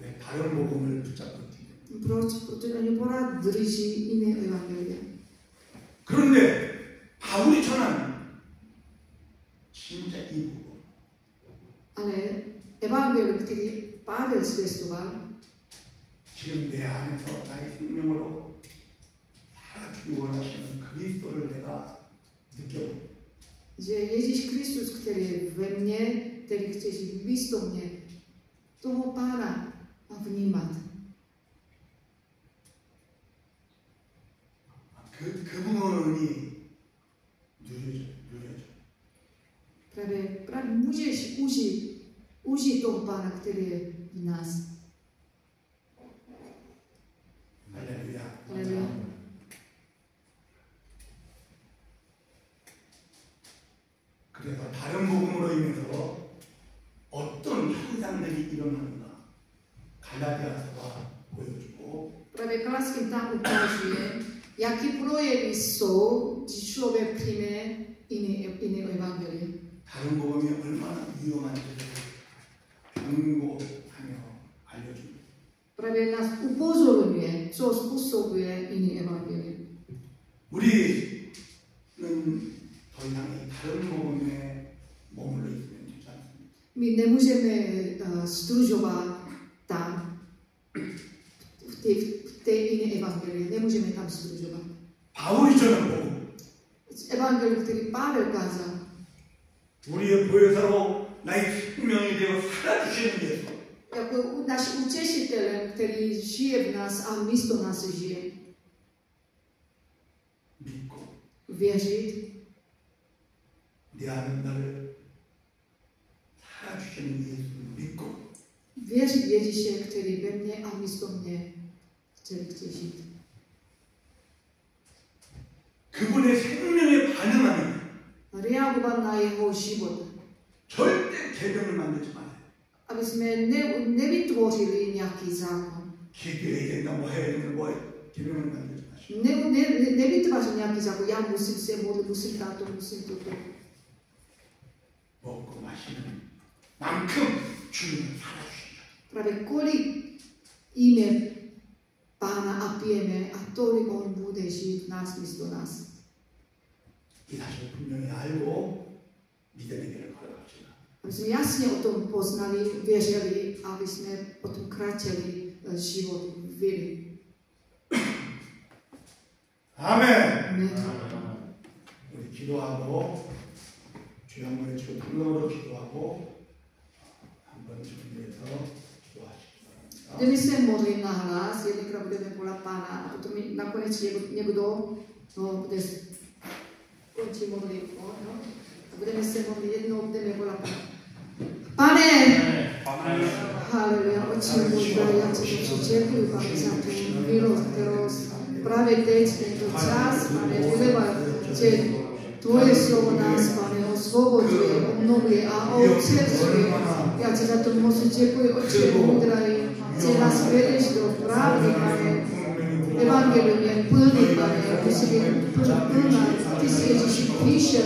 왜 다른 복음을 붙잡고 있대요? Proč? Protože oni pořád drží jiné evangelia. 그런데 바울이 전한 진짜 이 복음. Ale evangelium, který Pavel zvěstoval, 지금 내 안에서 나의 생명으로 살아주기 원하시는 그리스도를 내가 느껴요. že Ježíš Kristus, který je ve mně, který chce žít místo mě, toho Pána a vnímat. 그분이 누려져. Právě můžeš užít toho Pána, který je v nás. 할렐루야. Haleluja. 그래서 다른 복음으로 인해서 어떤 현상들이 일어나는가 갈라디아서가 보여주고 Právě Kalaským tam ukazuje, jaký projevy jsou, když člověk přijme jiný evangelium. 다른 복음이 얼마나 위험한지를 경고하며 알려줍니다. Právě nás upozorňuje, co způsobuje jiný evangelium. 우리는 더 이상 이 다른 복음에 머물러 있으면 되지 않습니다. My nemůžeme združovat tam, v té jiné evangelii, nemůžeme tam združovat. 바울이 전한 복음, Evangelium, který Pavel kázal, 우리의 보혜사로 나의 생명이 되어 살아주시는 예수, jako náš utěšitelem, který žije v nás a místo nás žije. 믿고 Věřit, 내 안에 나를 살아주시는 예수를 믿고 věřit Ježíše, který ve mně a místo mě chce žít. 그분의 생명에 반응하는 Reagovat na jeho život. 절대 계명을 만들지 마세요. Aby jsme nevytvořili nějaký zákon. 기도해야 된다, 뭐 해야 된다, 뭐 계명을 만들지 마시고 Nevytváří nějaký zákon. Já musím se modlit, musím tato, musím toto. 먹고 마시는 만큼 주님은 살아주신다. Právě kolik jíme Pána a pijeme a tolik on bude žít v nás místo nás. 이 사실을 분명히 알고 믿음의 길을 걸어갑시다. Aby jsme jasně o tom poznali, věřili, aby jsme o tom kráčeli život víry. 아멘. 우리 기도하고 주여 한번 지금 통로로 기도하고 한번 준비해서 기도하시기 바랍니다. Jdeme se modlit na hlas, jedněkrát budeme volat Pána a potom nakonec někdo bude končí modlitbu. A budeme se modlit, jednou budeme volat Pána. Pane! Haleluja, Otče můj, já ti děkuji, Pane, za tu milost, kterou právě teď, tento čas, Pane, vylevat, že Tvoje slovo nás, Pane, osvoboduje, obnovuje a otevřuje. Já ti za to moc děkuji, Otče můdraj, že nás vedeš do pravdy, Pane. Evangelium je plný, Pane, ty jsi plná, ty jsi Ježíši píšel,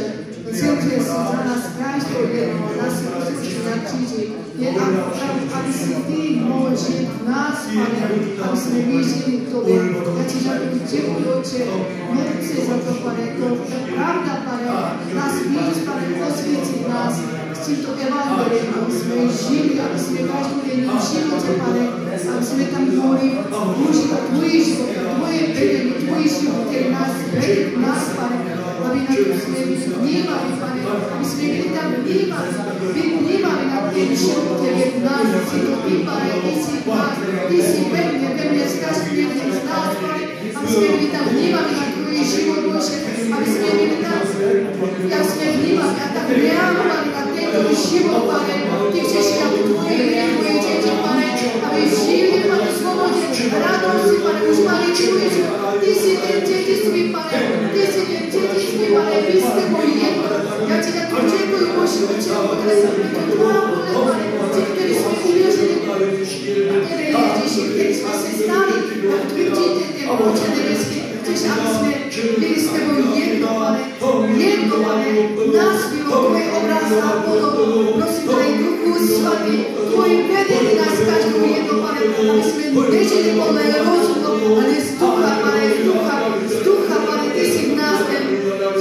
zemřel jsi za nás každou jednoho, nás rozlučil na kříži, jen aby si ty mohl žít v nás, Pane, aby jsme věřili k tobě. Já ti za to děkuji, Otče, modlím se za to, Pane, to je pravda, Pane, nás víc, Pane, posvětit nás s tímto evangelium, aby jsme žili, aby jsme každodenní životě, Pane, aby jsme tam mohli užívat tvoje život, tvoje vedení, tvoje život, který nás vede v nás, Pane, aby na to jsme vnímali, Pane, aby jsme byli tam vnímali na ten život, který je v nás, si to ty, Pane, ty jsi v nás, ty jsi ve mně z každý jeden z nás, Pane, aby jsme byli tam vnímali na tvůj život, Bože, aby jsme byli tam, jak jsme vnímali a tak reagovali na tento život, Pane, ty chceš jako tvoje děti, Pane, aby žili, Pane, svobodě, radosti, Pane, užívali tvůj život, ty jsi ten dědictví, Pane, ty jsi ten dědictví, Pane, vy jste můj jedno, já ti za to děkuji, Bože, Otče, modlím se, to tvá vůle, Pane, ti, kteří jsme uvěřili, Ježíši, kteří jsme se stali, tak tvým dítětem, Otče nebeský, chceš, aby jsme byli s tebou jedno, Pane, nás bylo tvoje obraz a podobu. Prosím, Pane, Duchu Svatý, tvoje vedení nás každou jedno, Pane, aby jsme nežili podle rozumu, ale z ducha, Pane, z ducha, Pane, ty si v nás ten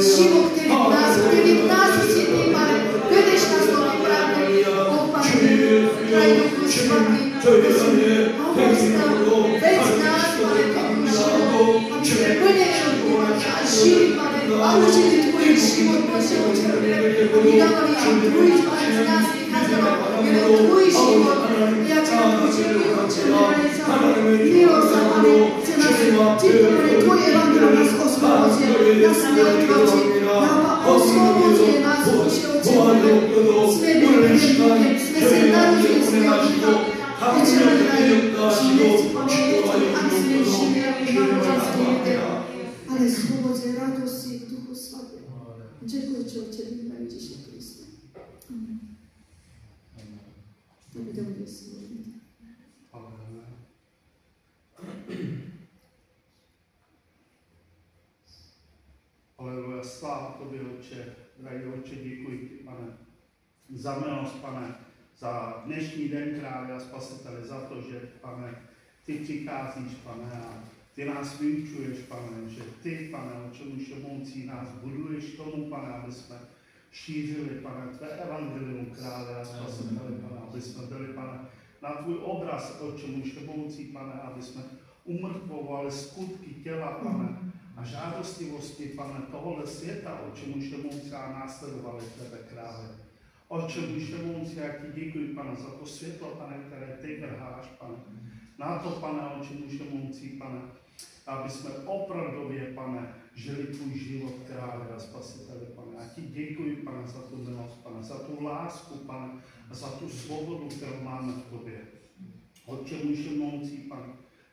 život, který v nás cítí, Pane, vedeš nás do nepravdy, Pane, kraj Duchu Svatý, prosím, veď nás, Pane, tento život, aby jsme plně a žili, Pane, a užili tvůj život, Bože, vydávali a tvůj, Pane, z nás vycházelo, jenom tvůj život, já tě děkuji, Otče, milost a Pane, chce nás, tvoje evangelium nás osvobodí, nás neodvrací, osvobodí nás, Bože, Otče, jsme byli jsme se narodili z tvého ducha, Otče, žijeme, Pane, a jsme žili náboženský lidé, ale svobodě, radosti v Duchu Svatém. Děkuji ti, Otče, v Ježíši Kriste. Amen. Budeme se modlit. Aleluja, sláva tobě, Otče, drahý Otče, děkuji ti, Pane, za milost, Pane, za dnešní den krále a spasitele, za to, že, Pane, ty přicházíš, Pane, a ty nás vyučuješ, Pane, že ty, Pane, Otče všemohoucí, nás buduješ tomu, Pane, aby jsme šířili, Pane, tvé evangelium krále a spasitele, Pane, aby jsme byli, Pane, na tvůj obraz, Otče všemohoucí, Pane, aby jsme umrtvovali skutky těla, Pane, a žádostivosti, Pane, tohohle světa, Otče všemohoucí, a následovali tebe, krále. Otče všemohoucí, já ti děkuji, Pane, za to světlo, Pane, které ty vrháš, Pane. Na to, Pane, Otče všemohoucí, Pane, aby jsme opravdově, Pane, žili tvůj život, krále a spasiteli, Pane. Já ti děkuji, Pane, za tu milost, Pane, za tu lásku, Pane, a za tu svobodu, kterou máme v tobě. Otče všemohoucí, Pane,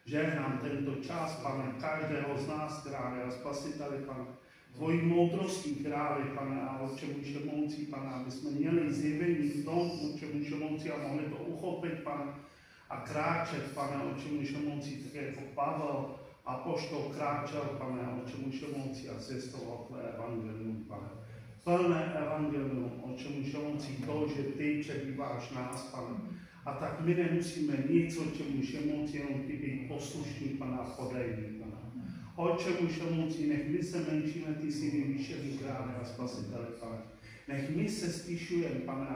žehnám tento čas, Pane, každého z nás, krále a spasiteli, Pane, tvojí moudrostí, králi, Pane, a Otče všemohoucí, Pane, aby jsme měli zjevení v tom, Otče všemohoucí, a mohli to uchopit, Pane, a kráčet, Pane, Otče všemohoucí, tak jako Pavel, apoštol kráčel, Pane, Otče všemohoucí, a zjistoval tvé evangelium, Pane. Plné evangelium, Otče všemohoucí, to, že ty přebýváš nás, Pane. A tak my nemusíme nic, Otče všemohoucí, jenom ty být poslušní, Pane, a podejní, Pane. Otče všemohoucí, nech my se menšíme, ty jsi vyvýšený, krále a spasiteli, Pane. Nech my se stišujeme, Pane,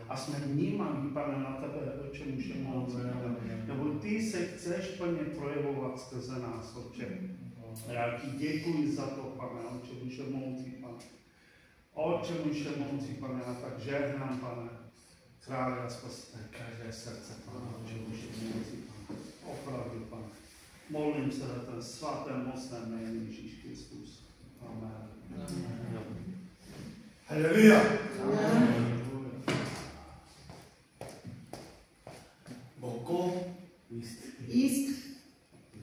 a jsme vnímaní, Pane, na tebe, Otče všemohoucí, nebo ty se chceš plně projevovat skrze nás, Otče. Já ti děkuji za to, Pane, Otče všemohoucí, Pane. Otče všemohoucí, Pane, a tak žehnám, Pane, krále a spasiteli, každé srdce, Pane, Otče všemohoucí, Pane. Opravdu, Pane. Molím se za ten svatém, mocném jménu Ježíš Kristus. Amen. Haleluja.